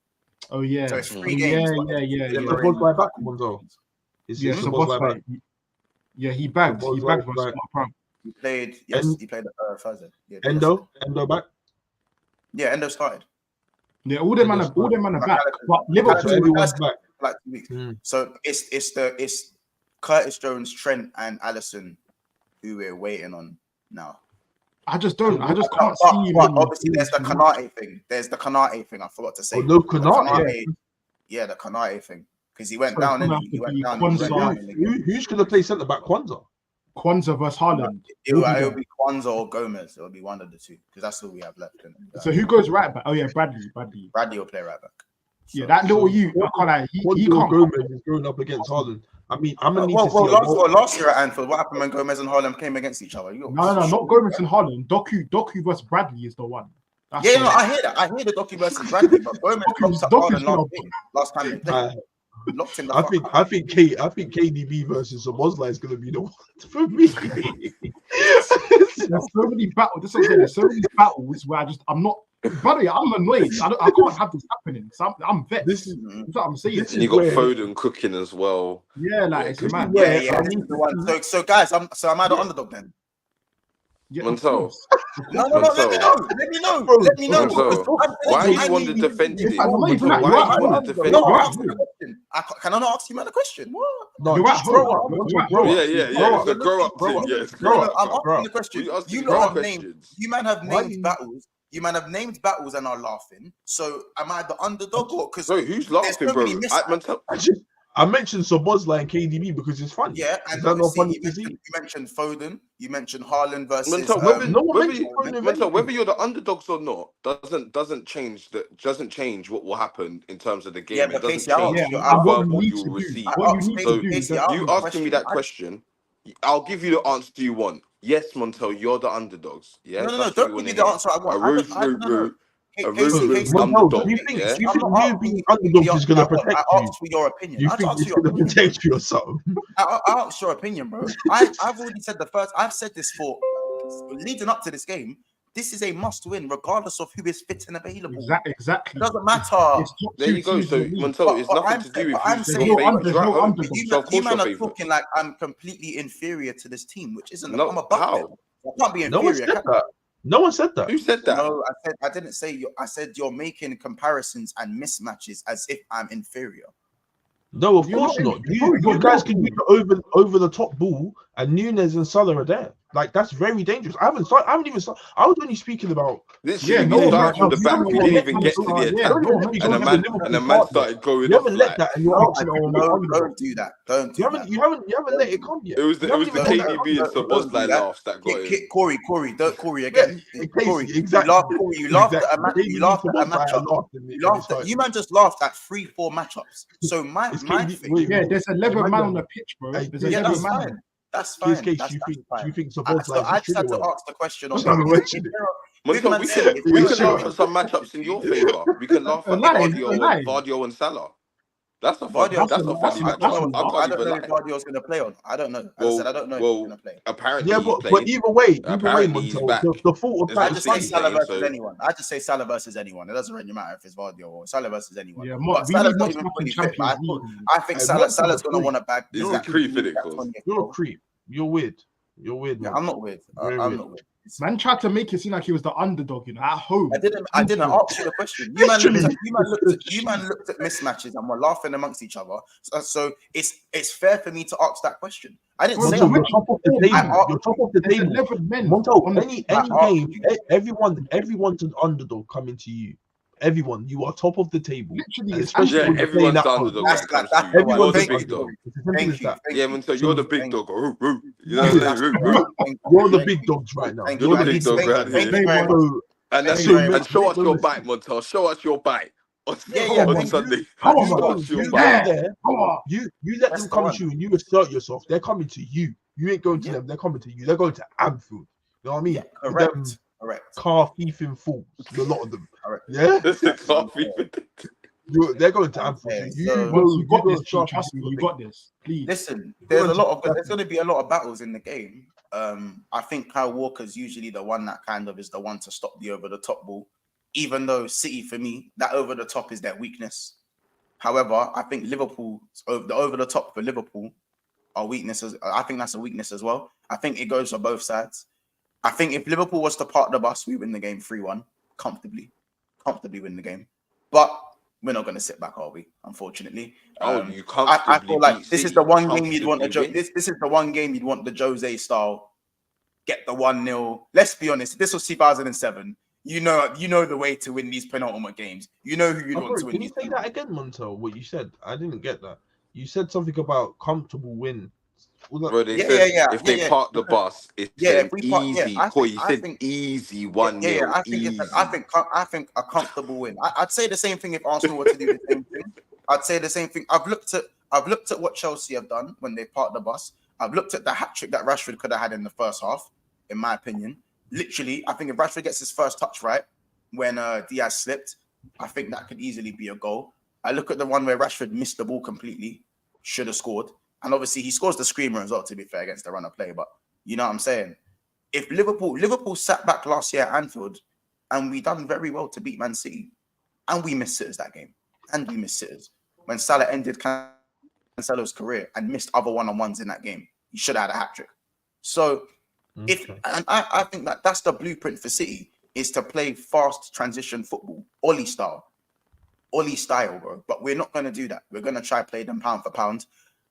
Oh yeah, so it's 3 games. Yeah. Back, Monzo. Yeah, he bagged. He bagged. He played. He played Thursday. Yeah, Endo back. Yeah, Endo started. Yeah, all them man are back. But Liverpool back like 2 weeks. So it's Curtis Jones, Trent, and Alisson who we're waiting on now. I just can't see. Obviously, there's the Konate thing. I forgot to say. Oh no, Konate. Yeah, the Konate thing. Because he went down and he went down. Who's going to play centre back? Kwanzaa versus Haaland. It'll be Kwanzaa or Gomez. It'll be one of the two because that's all we have left. So who goes right back? Oh yeah, Bradley will play right back. Yeah, that little you. He can't. Gomez is going up against Haaland. I mean, I'm gonna need Well, to see. last year at Anfield, what happened when Gomez and Haaland came against each other? No, not Gomez and Haaland. Doku versus Bradley is the one. That's Yeah, the no, one. I hear that. I hear the Doku versus Bradley, but Gomez Doku's popped up Haaland gonna- last time they played. Locked in the I think KDB versus Szoboszlai is gonna be the one for me. There's so many battles. This is what I'm saying. There's so many battles where I'm not. Brother, I'm annoyed. I can't have this happening. So I'm vexed. This is That's what I'm saying. And you got Foden cooking as well. Yeah, like it's mad. Yeah, this is the one. So guys, am I the underdog then? Yeah, Montel. No, let me know. Montel, why are you on the defending? I'm not even Montel, like- why are you on the No, defending? ask me the question. Can I not ask you man a question? What? no, You're just at grow home. up. You're at Grow home. up. Yeah. It's a grow up Grow thing. up. Yes, Grow grow up. up. I'm Bro. asking the question. We asking You you man have questions. named. You man have Why named you- battles. You man have named battles and are laughing. So am I the underdog or because Bro, who's laughing, bro? Montel, I mentioned Szoboszlai and KDB because it's funny. yeah, and Is that not obviously funny you to see? mentioned Foden. You mentioned Haaland versus. Montel, no one mentioned Foden if anything. whether you're the underdogs or not doesn't change what will happen in terms of the game. Yeah, It but doesn't Casey, I change asked you. the I- what verbal you need you will to do. receive. What you need So to do. Casey, is I- you asking me that question, I'll give you the answer you want. Yes, Montel, you're the underdogs. Yeah, No, that's what don't you give me wanna the hear. answer I want. A root. Casey, Montel, do you think I'm not you asking being you to give me underdogs the is gonna answer I want. protect I you? asked for your opinion. You I think asked it's for your gonna opinion. protect you or something? I asked your opinion, bro. I've already said the first. I've said this for leading up to this game. This is a must-win, regardless of who is fit and available. Exactly. It doesn't matter. It's top There two you go. teams So in the league. Montel, it's But nothing I'm to saying- do but with I'm who's saying- your No, favourite. there's no Right? underdog. You So of course man your are favourite. talking like I'm completely inferior to this team, which isn't. No, I'm above how? them. I can't be No one inferior. said that. No one said that. Who said that? No, I didn't say. I said you're making comparisons and mismatches as if I'm inferior. No, of You're course not- not. you're You not- guys can do the over the top ball, and Nunes and Salah are there. Like that's very dangerous. I haven't even. I was only speaking about. Literally, no we one started from the mentioned- back. no We one didn't even mentioned get to Salah, the yeah, attack, no one and mentioned the Liverpool man part started going You off haven't let like that, and you're No, asking, don't do that. Don't do that. You haven't let it come yet. it was the You haven't even let that KDB and come yet. Szoboszlai laughs that got him. Corey again. Yeah, Corey, exactly. you laughed at a match. KDB You laughed at a Szoboszlai matchup. laughed in the You man just laughed at 3-4 matchups. So my It's thing. KD wait, Yeah, wait. there's 11 Hey, man on the pitch, bro. Hey, There's Yeah, 11 that's man. fine. That's Case, fine. do That's you think fine. Szoboszlai So is a I just had trigger to word? ask the question on That's what I'm mentioning. Montel, we can laugh at some matchups in your favour. We can laugh at Vardio and Salah. That's a funny Vardio. that's a funny that's matchup. I I can't don't even know if lie. Vardio's going to play on. I don't know. As I said, I don't know if he's going to play. Apparently Yeah, he's but playing. either way, Apparently he's Montel, back. the fault of There's that I is just say He's Salah playing, versus so- anyone. I just say Salah versus anyone. It doesn't really matter if it's Vardio or Salah versus anyone. Yeah, but we Salah's need not more even stuff in fully fit. But Champions League. I think Hey, Salah's Montel's going to want to bag. This is that creepy, 20th Nicholas. goal. You're a creep. You're weird. You're weird, Yeah, man. I'm not weird. Very I'm weird. not weird. Man tried to make it seem like he was the underdog, at home. I didn't ask you the question. You man looked at mismatches and were laughing amongst each other. So it's fair for me to ask that question. I didn't say Montel, you're top of the table. You're top of the There's table. 11 men. Montel, any game, you. everyone's an underdog coming to you. Everyone, you are top of the table. Literally, And it's especially Yeah, when you're everyone's playing at the home. underdog That's when it comes that's to the you. one. You're the Thank big you. dog. It's as simple Thank as you. that. Yeah, Montel, So you're the big thank dog. you. You know That's what I'm saying? right. You're the Thank big you. dogs right now. Thank You're you. the big dog right Thank here. you very much. So, And that's Thank you very and much. show us your bite, Montel. Show us your bite on, Yeah, on thank you. Sunday. Come on, Show man. us your you bite. go there. You let That's them the come one. to you and you assert yourself. They're coming to you. You ain't going to Yeah. them. They're coming to you. They're going to Anfield. You know what I mean? Yeah, Them correct. car thieving fools. A lot of them. Correct. Yeah. This is coffee. They're going to Anfield. Okay, So so- Once you got go this, sharp trust me, you got this. Please. Listen, there's going to be a lot of battles in the game. I think Kyle Walker's usually the one that kind of is the one to stop the over the top ball. Even though City, for me, that over the top is their weakness. However, I think Liverpool, the over the top for Liverpool, are weaknesses. I think that's a weakness as well. I think it goes for both sides. I think if Liverpool was to park the bus, we win the game 3-1 comfortably win the game. But we're not going to sit back, are we? Unfortunately. You I feel like this is the one game you'd want win. this is the one game you'd want the Jose style. Get the 1-0. Let's be honest. This was 2007. You know the way to win these penultimate games. You know who you want to win. Can you say that again, Montel? What you said? I didn't get that. You said something about comfortable win. Bro, they said if they park the bus, it's an easy. You said easy 1-0. I think a comfortable win. I'd say the same thing if Arsenal were to do the same thing. I'd say the same thing. I've looked at I've looked at what Chelsea have done when they parked the bus. I've looked at the hat-trick that Rashford could have had in the first half, in my opinion. Literally, I think if Rashford gets his first touch right when Diaz slipped, I think that could easily be a goal. I look at the one where Rashford missed the ball completely, should have scored. And obviously, he scores the screamer as well, to be fair, against the runner play. But you know what I'm saying? If Liverpool sat back last year at Anfield, and we done very well to beat Man City, and we missed sitters that game, and we missed sitters. When Salah ended Cancelo's career and missed other one-on-ones in that game, he should have had a hat-trick. So, I think that's the blueprint for City, is to play fast transition football, Oli style, bro. But we're not going to do that. We're going to try play them pound for pound.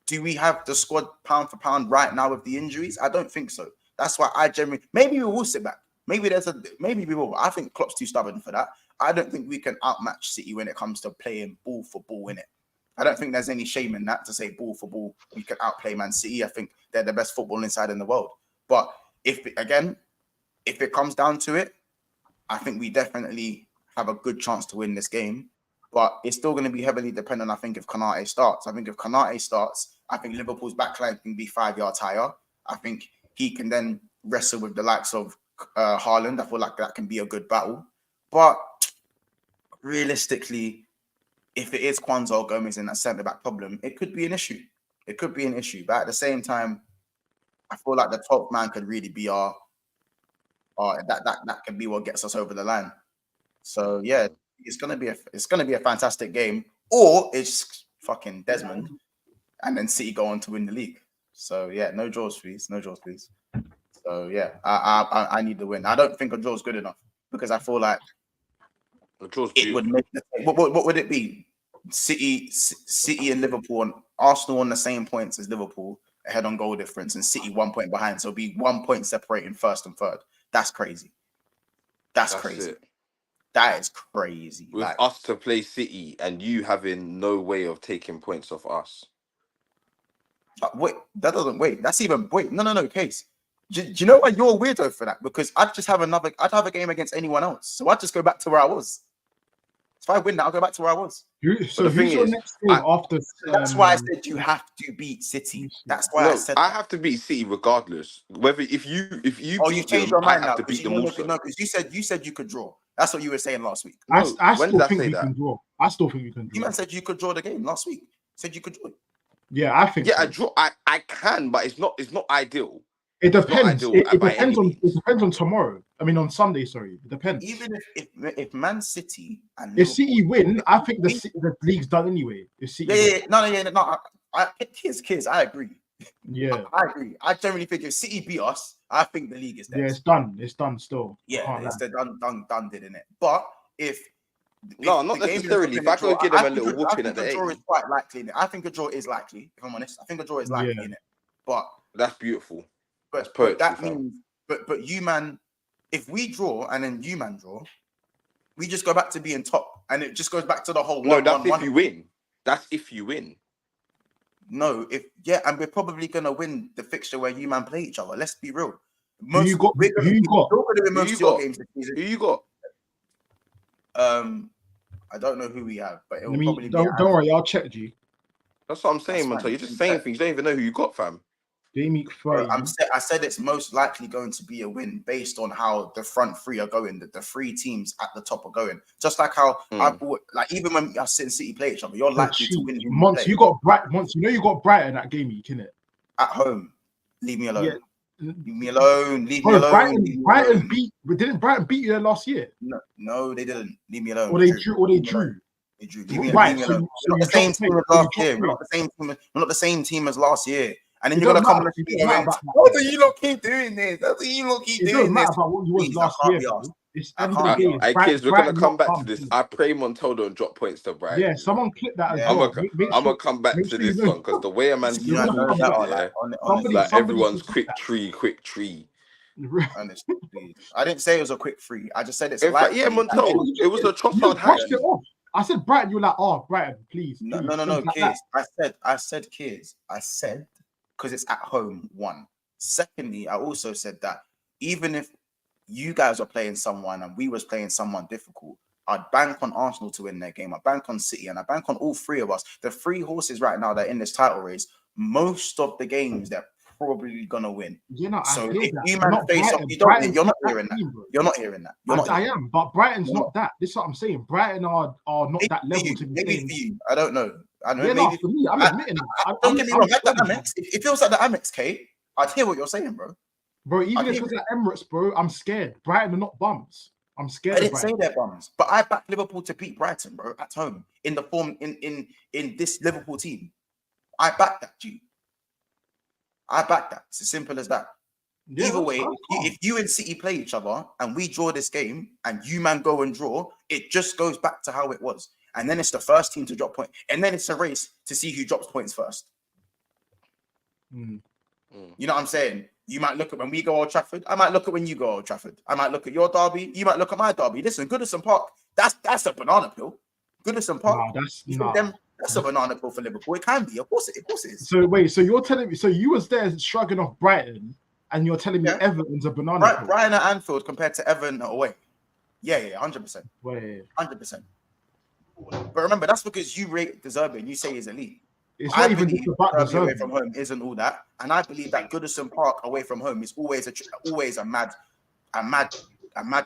Do we have the squad pound for pound right now with the injuries? I don't think so. That's why maybe we will sit back. Maybe we will. I think Klopp's too stubborn for that. I don't think we can outmatch City when it comes to playing ball for ball, innit? I don't think there's any shame in that to say ball for ball. We can outplay Man City. I think they're the best footballing side in the world. But if it comes down to it, I think we definitely have a good chance to win this game. But it's still going to be heavily dependent, I think, if Konate starts. I think if Konate starts, I think Liverpool's backline can be 5 yards higher. I think he can then wrestle with the likes of Haaland. I feel like that can be a good battle. But realistically, if it is Kwanzaa or Gomez in that centre-back problem, it could be an issue. But at the same time, I feel like the 12th man could really be that can be what gets us over the line. So yeah, it's gonna be a fantastic game, or it's fucking Desmond, and then City go on to win the league. So yeah, no draws, please. So yeah, I need the win. I don't think a draw is good enough because I feel like it would make. What would it be? City and Liverpool and Arsenal on the same points as Liverpool, ahead on goal difference, and City 1 point behind. So it'll be 1 point separating first and third. That's crazy. That's crazy. It. That is crazy. With us to play City and you having no way of taking points off us. Wait, that doesn't wait. That's even no case. Do you know why you're a weirdo for that? Because I'd have a game against anyone else. So I'd just go back to where I was. If I win that, I'll go back to where I was. So who's your next game after? That's why I said you have to beat City. That's why I said I have to beat City regardless. Whether if you you changed your mind now because you said you could draw. That's what you were saying last week. I still think we can draw. You man said you could draw the game last week. Said you could draw. Yeah, I think. Yeah, so. I can, but it's not ideal. It depends. It depends on tomorrow. I mean, on Sunday. Sorry, it depends. Even if Man City and if City win, I think the league's done anyway. If City no. Kids, I agree. Yeah, I agree. I generally think if City beat us, I think the league is dead. Yeah, it's done. It's done still. Yeah, it's the done, didn't it? But if not necessarily. If I could give them a little whooping at the end, a draw is quite likely. I think a draw is likely. If I'm honest, I think a draw is likely in it. But that's beautiful. But that means, but you man, if we draw and then you man draw, we just go back to being top, and it just goes back to the whole. If you win. That's if you win. No, and we're probably gonna win the fixture where you man play each other. Let's be real. Who you got? Who you got? I don't know who we have, but it will probably don't worry, I'll check you. That's what I'm saying, Monto. You're just saying things. You don't even know who you got, fam. I said it's most likely going to be a win based on how the front three are going. The three teams at the top are going. Just like how even when us City play each other, you're likely to win. You got you got Brighton that game, you can it at home. Leave me alone. Yeah. Leave me alone. Didn't Brighton beat you there last year? No, they didn't. Leave me alone. Or they drew. They drew. Leave me alone. We're not the same team as last year. We're not the same team as last year. And then you're gonna come and what do you lot keep doing this? What do you lot keep doing this? About what you was last year. Hey kids, we're gonna come back to this. I pray Monto don't drop points to Brighton. Yeah, someone clip that as well. I'm gonna come back to this one because the way a man's like everyone's quick tree. Honestly, I didn't say it was a quick free. I just said it's like Monto. It was a Trossard hack. I said Brighton. You're like, Brighton, please. No, kids. I said kids. I said. Because it's at home, one. Secondly, I also said that even if you guys are playing someone and we was playing someone difficult, I'd bank on Arsenal to win their game. I bank on City, and I bank on all three of us. The three horses right now that are in this title race, most of the games they're probably gonna win. You know, So I hear if that. you But man not face off, Brighton. you're not Brighton's hearing that. team, bro. You're not hearing that. You're not I hearing am, but Brighton's You're not that. This is what I'm saying. Brighton are not that level to be maybe saying. for you. I don't know. I know. Yeah, Maybe no, for me, I'm admitting that. don't get me wrong. At the scared of Amex, it feels like the Amex, Kate. I'd hear what you're saying, bro. Bro, even if it's at Emirates, bro, I'm scared. Brighton are not bums. I'm scared. I didn't say they're bums, but I backed Liverpool to beat Brighton, bro, at home in the form in this Liverpool team. I backed that, G. I backed that. It's as simple as that. Yeah, Either way, if you and City play each other and we draw this game and you man go and draw, it just goes back to how it was. And then it's the first team to drop points. And then it's a race to see who drops points first. You know what I'm saying? You might look at when we go Old Trafford. I might look at when you go Old Trafford. I might look at your derby. You might look at my derby. Listen, Goodison Park, that's a banana pill. Goodison Park, that's a banana pill for Liverpool. It can be. Of course it is. So wait, so you're telling me, so you was there shrugging off Brighton and you're telling me Everton's a banana pill? Brighton at Anfield compared to Everton away. Yeah, 100%. Wait. 100%. But remember, that's because you rate De Zerbi and you say he's elite. It's not even just about De Zerbi. Away from home isn't all that, and I believe that Goodison Park away from home is always a mad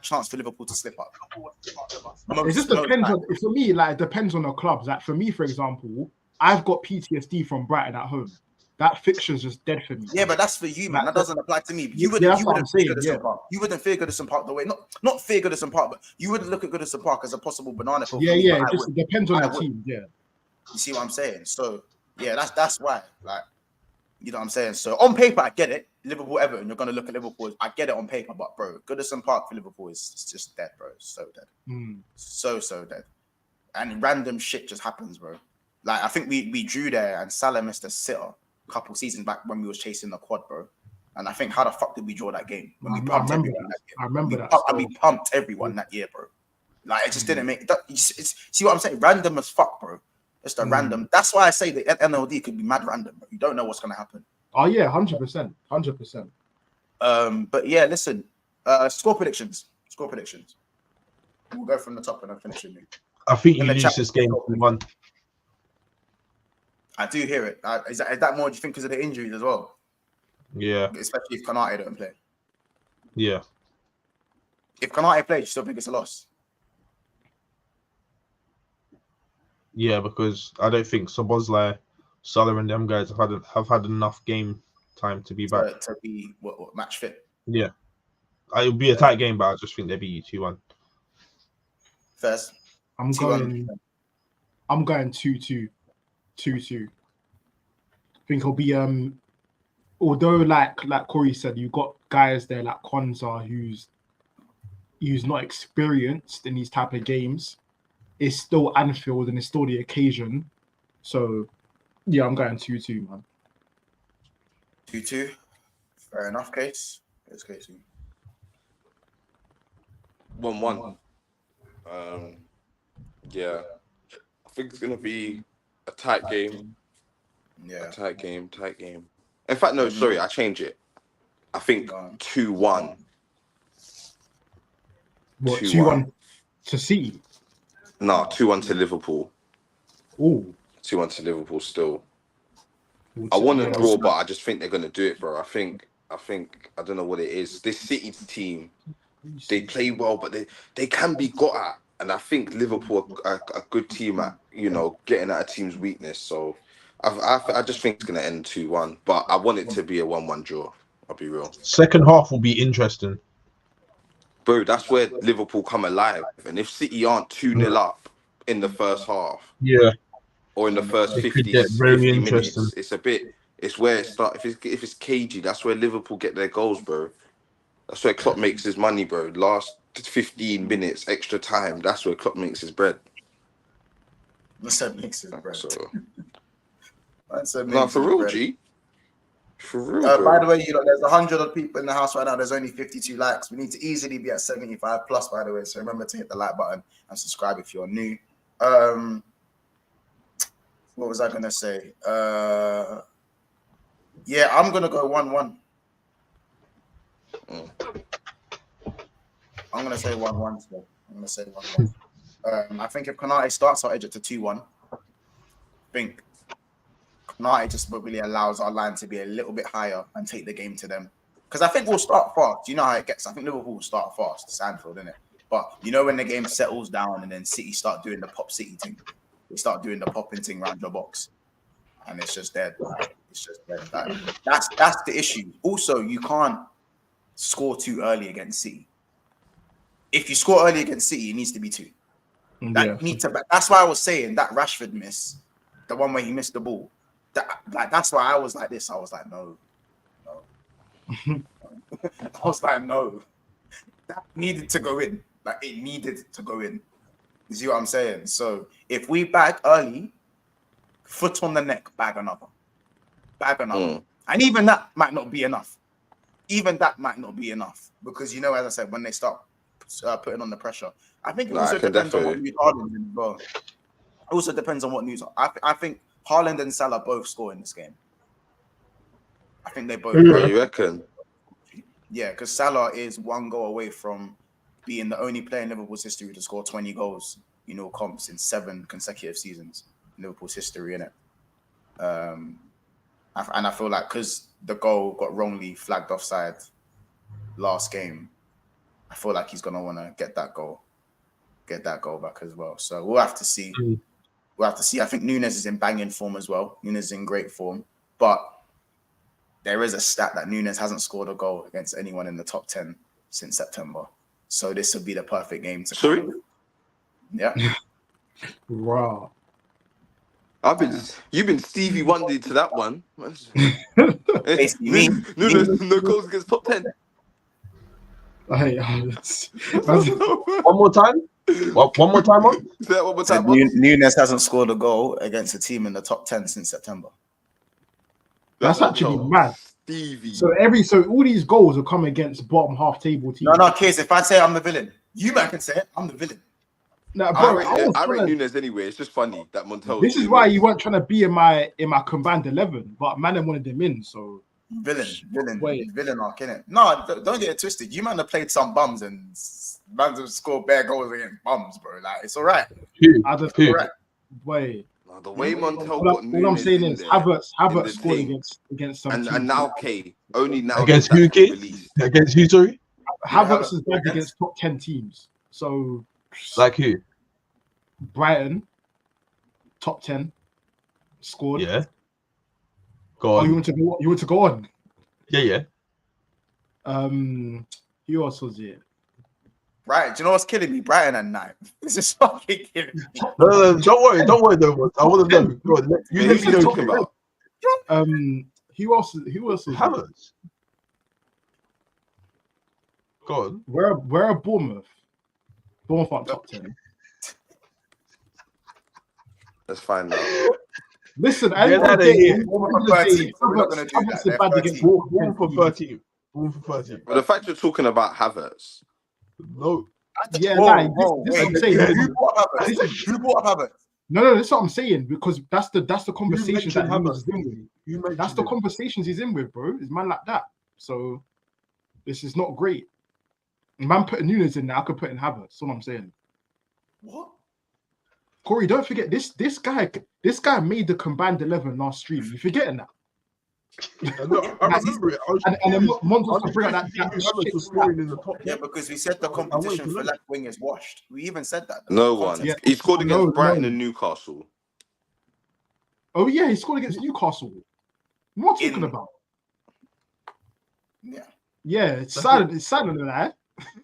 chance for Liverpool to slip up. It just depends on, for me, like it depends on the clubs. Like for me, for example, I've got PTSD from Brighton at home. That fixture's just dead for me. Yeah, but that's for you, man. That doesn't apply to me. You wouldn't fear Goodison Park. You wouldn't fear Goodison Park the way not fear Goodison Park, but you wouldn't look at Goodison Park as a possible banana pill. Yeah. It just depends on the team. Yeah. You see what I'm saying? So yeah, that's why. Like, you know what I'm saying? So on paper, I get it. Liverpool, Everton, you're gonna look at Liverpool. I get it on paper, but bro, Goodison Park for Liverpool is just dead, bro. So dead. So dead. And random shit just happens, bro. Like I think we drew there and Salah missed a sitter a couple seasons back when we was chasing the quad, bro. And I think how the fuck did we draw that game? When we pumped everyone that year. I remember that. And we pumped everyone that year, bro. Like it just didn't make see what I'm saying? Random as fuck, bro. Just a random. That's why I say the NLD could be mad random, bro. You don't know what's gonna happen. Oh yeah, 100%. 100%. But yeah, listen. Score predictions. We'll go from the top and I'll finish with me. I think you lose this game 1. I do hear it. Is that more, do you think, because of the injuries as well? Yeah. Especially if Konate don't play. Yeah. If Konate plays, you still think it's a loss? Yeah, because I don't think Szoboszlai, Salah and them guys have had enough game time to be back. To be what match fit? Yeah. It would be a tight game, but I just think they beat you 2-1. First. I'm going 2-2. 2-2. I think it'll be although like Corey said, you've got guys there like Kwanzaa who's not experienced in these type of games. It's still Anfield and it's still the occasion. So yeah, I'm going 2-2, man. 2-2. Fair enough, Case. It's Casey. 1-1. Yeah. I think it's gonna be a tight game. Yeah. A tight game. In fact, no, sorry, I change it. I think 2-1. What, 2-1 to City? No, 2-1 to Liverpool. Ooh. 2-1 to Liverpool still. I want to draw, but I just think they're gonna do it, bro. I think I don't know what it is. This City team, they play well, but they can be got at. And I think Liverpool are a good team at, getting at a team's weakness. So I just think it's going to end 2-1. But I want it to be a 1-1 draw. I'll be real. Second half will be interesting. Bro, that's where Liverpool come alive. And if City aren't 2-0 up in the first half, or in the first 50 minutes, it's where it starts. If it's cagey, that's where Liverpool get their goals, bro. That's where Klopp makes his money, bro. Last 15 minutes, extra time. That's where Klopp makes his bread. That's what makes his bread. No, for real, G. For real, by the way, there's 100 odd people in the house right now. There's only 52 likes. We need to easily be at 75 plus, by the way. So remember to hit the like button and subscribe if you're new. What was I going to say? Yeah, I'm going to go 1-1. I'm going to say 1-1 still. I'm going to say 1-1. I think if Konate starts, I'll edge it to 2-1. I think Konate just really allows our line to be a little bit higher and take the game to them. Because I think we'll start fast. You know how it gets. I think Liverpool will start fast. It's Anfield, isn't it? But you know when the game settles down and then City start doing the pop City thing, they start doing the popping thing around your box, and it's just dead. Like, it's just dead. Like, that's the issue. Also, you can't score too early against City. If you score early against City, it needs to be 2. That's why I was saying that Rashford miss, the one where he missed the ball. That's why I was like this. I was like, no. I was like, no. That needed to go in. Like, it needed to go in. You see what I'm saying? So if we bag early, foot on the neck, bag another. And even that might not be enough. Because, as I said, when they start putting on the pressure, I think it also depends on what news Haaland in as well. It also depends on what news. I think Haaland and Salah both score in this game. I think they both. Oh, you reckon? Yeah, because Salah is 1 goal away from being the only player in Liverpool's history to score 20 goals, comps in 7 consecutive seasons in Liverpool's history, innit? And I feel like because the goal got wrongly flagged offside last game, I feel like he's going to want to get that goal back as well. So we'll have to see. I think Nunes is in banging form as well. Nunes is in great form. But there is a stat that Nunes hasn't scored a goal against anyone in the top 10 since September. So this would be the perfect game to. Sorry? Yeah. Wow. You've been Stevie Wonder to that one. Basically, me. Nunes, no goals against top 10. One more time? One more time on? Say that one more time. Nunes hasn't scored a goal against a team in the top 10 since September. That's actually mad. Stevie. So all these goals will come against bottom half table teams. No, Kees, if I say I'm the villain, you man can say it. I'm the villain. No, bro, I rate Nunes anyway. It's just funny that Montel. This is why you weren't trying to be in my combined 11, but man, wanted them in. So villain arc, innit? No, don't get it twisted. You man have played some bums and man have scored bare goals against bums, bro. Like it's all right. Wait. The way Montel got Nunes. All I'm saying is Havertz scored against some and now only now against who? Against who? Sorry. Havertz is bad against top 10 teams. So like who? Brighton, top 10, scored. Yeah. Go on. Oh, you want to go on? Yeah. Who else was it? Right. Do you know what's killing me? Brighton and Knight. This is fucking killing me. No, don't worry. I want to know. Go on. You talking about? Who else was Havertz. Go on. Where are Bournemouth? Bournemouth are top 10. Let's find out. Listen, Get out of here. We're not going to do that. One for 13. But the fact you're talking about Havertz. No. Yeah, this is what I'm saying. Who brought up Havertz? No, that's what I'm saying, because that's the conversations that Nunes is in with. That's the conversations he's in with, bro. It's man like that. So this is not great. Man putting Nunes in there, I could put in Havertz. That's what I'm saying. What? Corey, don't forget this guy made the combined 11 last stream. You forgetting that? I remember it. And then Montos to bring out that was scoring in the top. Yeah, because we said the competition for left wing is washed. We even said that. No one. Yeah. He scored against Brighton and Newcastle. Oh yeah, he scored against Newcastle. What are you talking about? Yeah, it's silent. It's silent than that.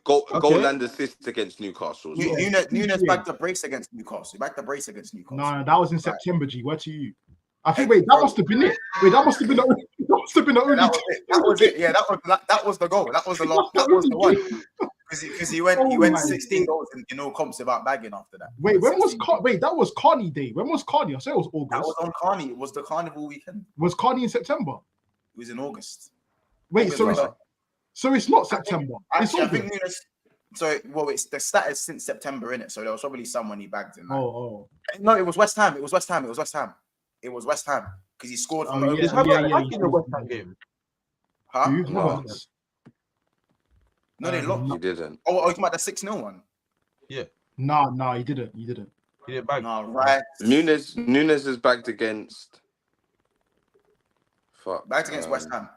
Goal and assist against Newcastle. Nunes backed the brace against Newcastle. He backed the brace against Newcastle. No, that was in September. G, where to you? I think. Wait, that must have been it. Wait, that must have been the only. That was it. Yeah, that was the goal. That was the last. That was the one. Because he went 16 goals in all comps without bagging after that. Wait, that was Carney Day. When was Carney? I said it was August. That was on Carney. It was the carnival weekend. Was Carney in September? It was in August. Wait, so it's not September. Actually, I think Nunes. It's the stat is since September, innit? So there was probably someone he bagged in. Oh. No, it was West Ham. It was West Ham because he scored from the West Ham game. Huh? No. No, they lost. He didn't. Oh, you're talking about the 6-0 one? Yeah. No, he didn't. He didn't bag. No, right. Nunes is backed against. Fuck. Backed against West Ham.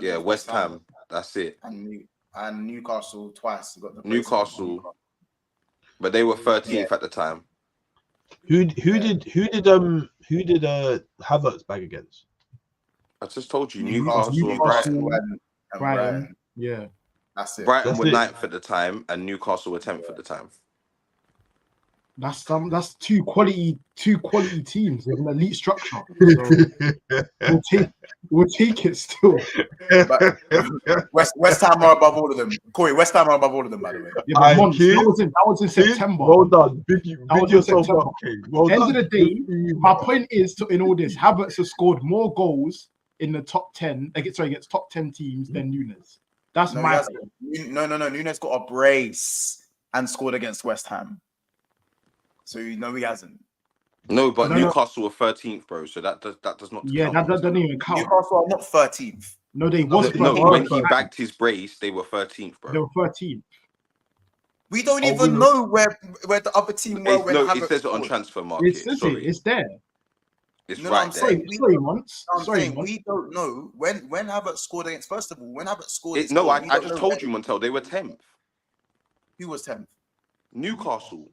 Yeah, West Ham. That's it. And Newcastle twice. Got the Newcastle, but they were 13th at the time. Who did Havertz bag against? I just told you Newcastle, Newcastle and Brighton. and Brighton. Yeah. That's it. Brighton That's were it. 9th at the time, and Newcastle were 10th at the time. That's two quality teams with an elite structure. So we'll take it still. But West Ham are above all of them. Corey, West Ham are above all of them, by the way. Yeah, but Mons, that was in September. Well done. Big was in yourself September. up, okay. Well End done. of the day, my point is in all this, Havertz has scored more goals in the top 10 against top 10 teams than Nunes. That's No, my he hasn't. No. Nunes got a brace and scored against West Ham. So he hasn't. No, but No. Newcastle were 13th, bro. So that does not. Yeah, count. that doesn't even count. Newcastle are not 13th. No, they No, was when 13th. he bagged his brace, they were 13th, They bro. were 13th. We don't even know where the other team were. When No, Havertz it says it on scored. transfer market. It says Sorry, it's there. it's No, right I'm there. saying- Sorry, once. I'm saying we don't know when Havertz scored against. First of all, when Havertz scored, his goal, we I don't just know told when- you, Montel, they were 10th. Who was 10th. Newcastle.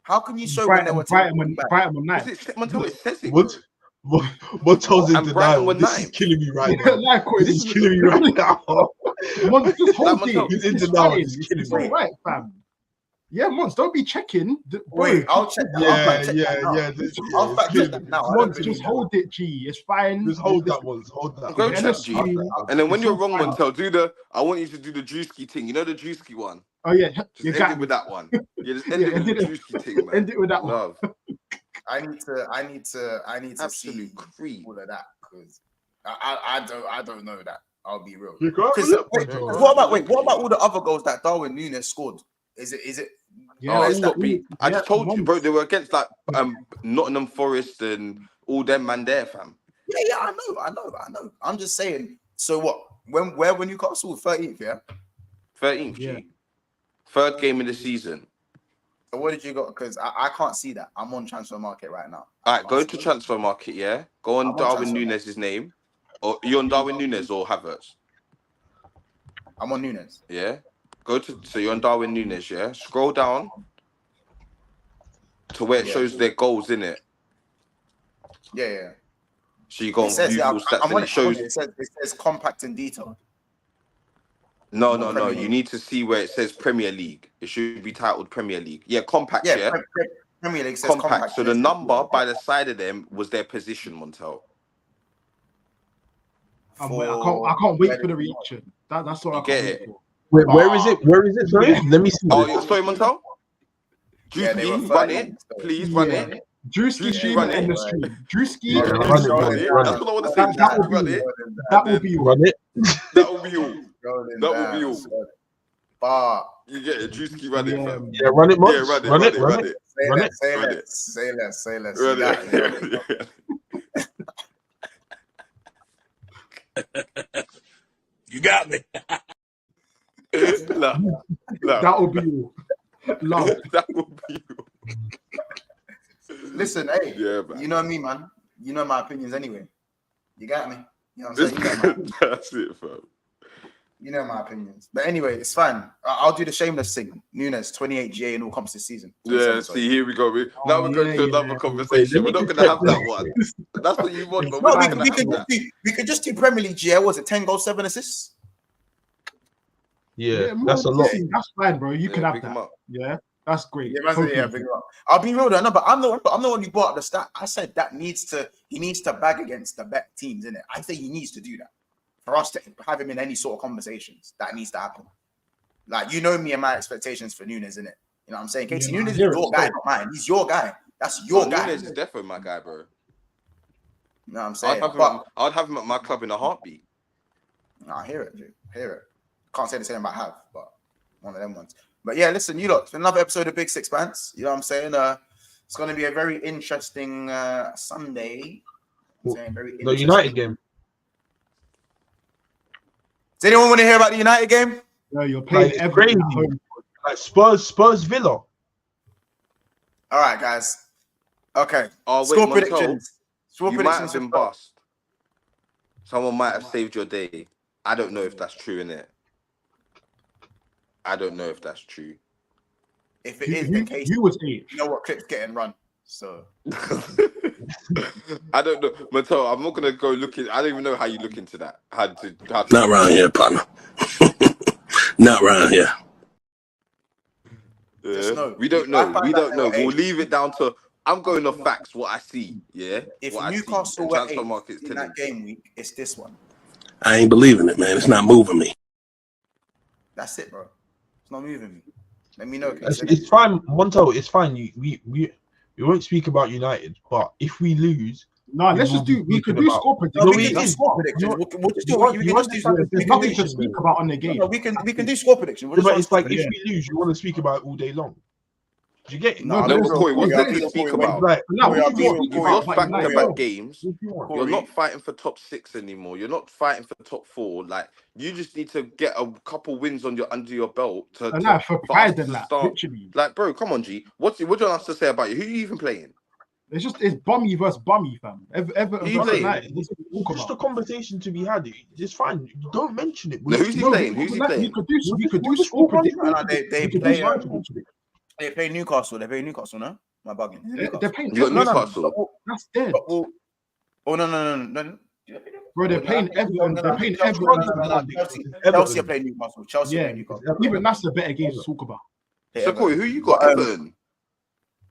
How can you show when they were 10th? Brighton were 9th. Montel, it says it. What tells in And Brighton denial? were This is 9th. killing me right now. Likewise, This is killing me right now. Mons, just hold Like, it. He's in It's denial. fine. It's killing It's me. all right, fam. Yeah, Mons, don't be checking. Wait, I'll check that. I'll fact check that now. Yeah. I'll fact check that now. I don't Mons, believe just that. hold it, G. It's fine. Just hold that one. Hold that. Go Yeah, check, that's G. fine. And then when It's you're all wrong, fine. Montel, I want you to do the Drewski thing. You know the Drewski one? Oh, yeah. Just You end got it with that one. Yeah, just end Yeah, it with end the it- Drewski thing, man. End it with that one. Love. I need to Absolute see creep. all of that because I don't know that. I'll be real. You can't. Because what about all the other goals that Darwin Núñez scored? Is it? Yeah, Oh, it's stop me. I just told you, Mons. bro. They were against like Nottingham Forest and all them man there, fam. Yeah, I know. I'm just saying. So what? Where were Newcastle? 13th, yeah. 13th, Yeah. G. Third game of the season. So what did you got? Because I can't see that. I'm on transfer market right now. All right, go to transfer market, yeah. Go on I'm on Darwin transfer Núñez' name. Or you're on Darwin Núñez or Havertz, I'm on Núñez. yeah. So you're on Darwin Núñez, yeah. Scroll down to where it shows their goals in it. Yeah. So you go on It says, view yeah, full stats I'm and on it shows. It says compact and detailed. No. Premier You League. need to see where it says Premier League. It should be titled Premier League. Yeah, compact. Yeah, Premier League says compact. So the number by the side of them was their position, Montel. I can't wait for the reaction. That's what You I get can't it. wait for. Wait, where is it? Where is it? Sorry, let me see. Oh, yeah, sorry, Montel. Yeah, they were Drewski, run 13th, it. so- Please run Yeah. it. Drewski stream run and it. the stream. Drewski Yeah, and run it, the run stream. it, run That's it. what I want to say. That would Run be it. That will be all. Run it. That will be all. Rolling That down, will be all. so- But You get it. Drewski, run it, Yeah. fam. Yeah, run it, Mons. Yeah, run it, Run it. run Run it. it. say Run less, say Run less, it. say less, say less. Run You got it. You got me. No. That will be all. Love. That will be all. Listen, hey, Yeah, man. you know me, man. You know my opinions anyway. You got me. You know what I'm saying? That's it, fam. You know my opinions. But anyway, it's fine. I'll do the shameless thing. Núñez, 28 GA in all comps this season. Yeah, 27, sorry. see, here we go. Now we're going to another conversation. We're not going to have that one. That's what you want, but No, we're we not could, going to have that. we could just do Premier League GA. Was it 10 goals, 7 assists? Yeah, that's a lot. That's fine, bro. You can have pick 'em that. up. Yeah, that's great. Yeah, man, Trophy. yeah, big up. I'll be real though, no, but I'm the one who brought up the stat. I said that he needs to bag against the bet teams, innit? I think he needs to do that. For us to have him in any sort of conversations, that needs to happen. Like, you know me and my expectations for Núñez, innit? You know what I'm saying? Casey, Núñez is your guy, not mine. He's your guy. That's your guy. Núñez is definitely my guy, bro. You know what I'm saying? I'd have him at my club in a heartbeat. I hear it, dude. Hear it. Can't say the same about Have, but one of them ones. But yeah, listen, you lot, it's been another episode of Big Sixpence. You know what I'm saying? It's going to be a very interesting Sunday. I'm saying very The interesting. United game. Does anyone want to hear about the United game? No, you're playing Like, it's Everton crazy. at home. Like Spurs Villa. All right, guys. Okay. Oh, Score wait, Montel, predictions. Score you might predictions. have been bust. Someone might have saved your day. I don't know if that's true, innit? I don't know if that's true. If it is the case, who was eight? you know what clip's getting run. So I don't know, Mattel. I'm not gonna go looking. I don't even know how you look into that. How to Not around here, partner. Not around here. just know. We don't know. We don't know. We'll eight. leave it down to. I'm going off facts. What I see. Yeah. If what Newcastle I were see. Transfer eight market's in telling. that game week, it's this one. I ain't believing it, man. It's not moving me. That's it, bro. It's not moving me. Let me know. It's fine, Montel. It's fine. We won't speak about United, but if we lose, no, let's just do. We could do score predictions. No, we can do score predictions. We'll just do. We can just do. There's nothing to speak about on the game. No, we can do score predictions. But it's like if we lose, you want to speak about it all day long. Do you get it? No, No, Corey, what's there to speak about? Like, You're back-to-back games. Corey. You're not fighting for top 6 anymore. You're not fighting for top 4. Like, you just need to get a couple wins under your belt to for pride and that, start. literally. Like, bro, come on, G. What do you want us to say about you? Who are you even playing? It's bummy versus bummy, fam. Everton versus United. Just a conversation to be had. It's fine. Don't mention it. No, who's he playing? Who's he playing? We could do score predictions. They play Newcastle. They play Newcastle, no? Am I bugging? They're playing. You got Newcastle. That's dead. Oh no. Bro, they're playing Everton. They're playing Everton. Chelsea are playing Newcastle. Chelsea are playing Newcastle. Even that's a better game to talk about. So, Corey, who you got? Everton.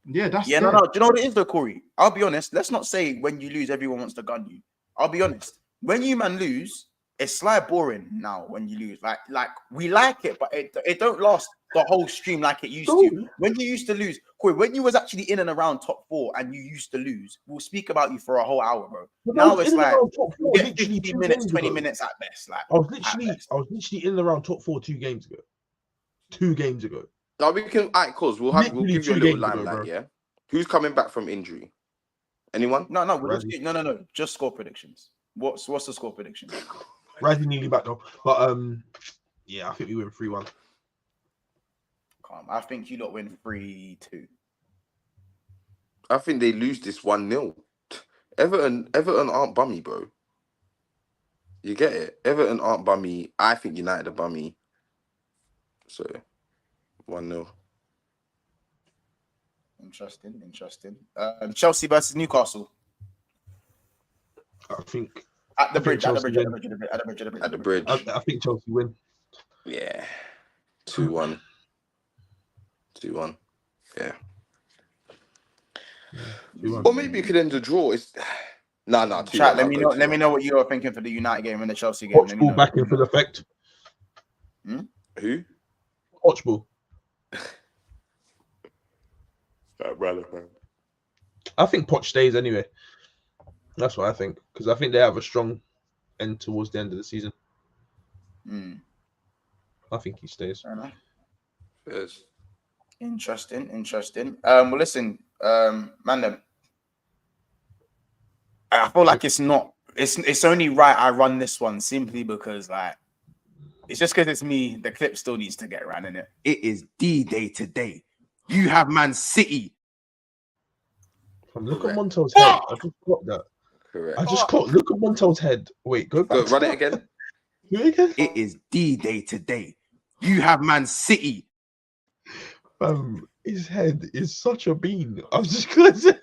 Yeah, that's no. Do you know what it is though, Corey? I'll be honest. Let's not say when you lose, everyone wants to gun you. I'll be honest. When you lose, it's slightly boring now. When you lose, like we like it, but it don't last the whole stream like it used to. When you used to lose, Corey, when you was actually in and around top 4 and you used to lose, we'll speak about you for a whole hour, bro. Now it's like 15 minutes, 20 minutes at best. Like I was literally in and around top 4 2 games ago. 2 games ago. Now we can, cause we'll give you a little limelight, yeah. Who's coming back from injury? Anyone? No. Just score predictions. What's the score prediction? Rising nearly back though, but yeah, I think we win 3-1. Calm. I think you lot win 3-2. I think they lose this 1-0. Everton aren't bummy, bro. You get it? Everton aren't bummy. I think United are bummy. So 1-0. Interesting. Chelsea versus Newcastle. I think at the bridge. I think Chelsea win. Yeah. 2-1. Yeah. Or maybe you could end the draw. It's no. Chat. Let me know what you are thinking for the United game and the Chelsea game. Watchball back in full effect. Who? Watchball. I think Poch stays anyway. That's what I think, because I think they have a strong end towards the end of the season. I think he stays. Fair enough. Yes. Interesting. Well, listen, Mandem. I feel like it's not. It's only right I run this one simply because it's just because it's me. The clip still needs to get ran in it. It is D-Day today. You have Man City. Look at Montel's head. I just got that. Correct. I just caught. Look at Montel's head. Wait, go back. Run it again. It is D-Day today. You have Man City. His head is such a bean. I was just gonna say.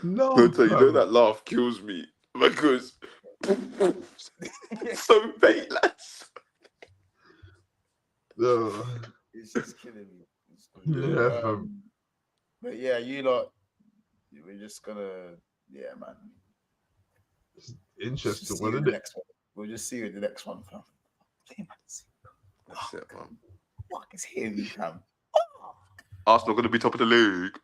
No, you know that laugh kills me because it's so bait, lads. It's just killing me. Yeah, but yeah, you lot, we're just gonna, man. It's interesting, isn't it? We'll just see you in the next one, fam. That's it, man. What is here, fam? Arsenal gonna be top of the league.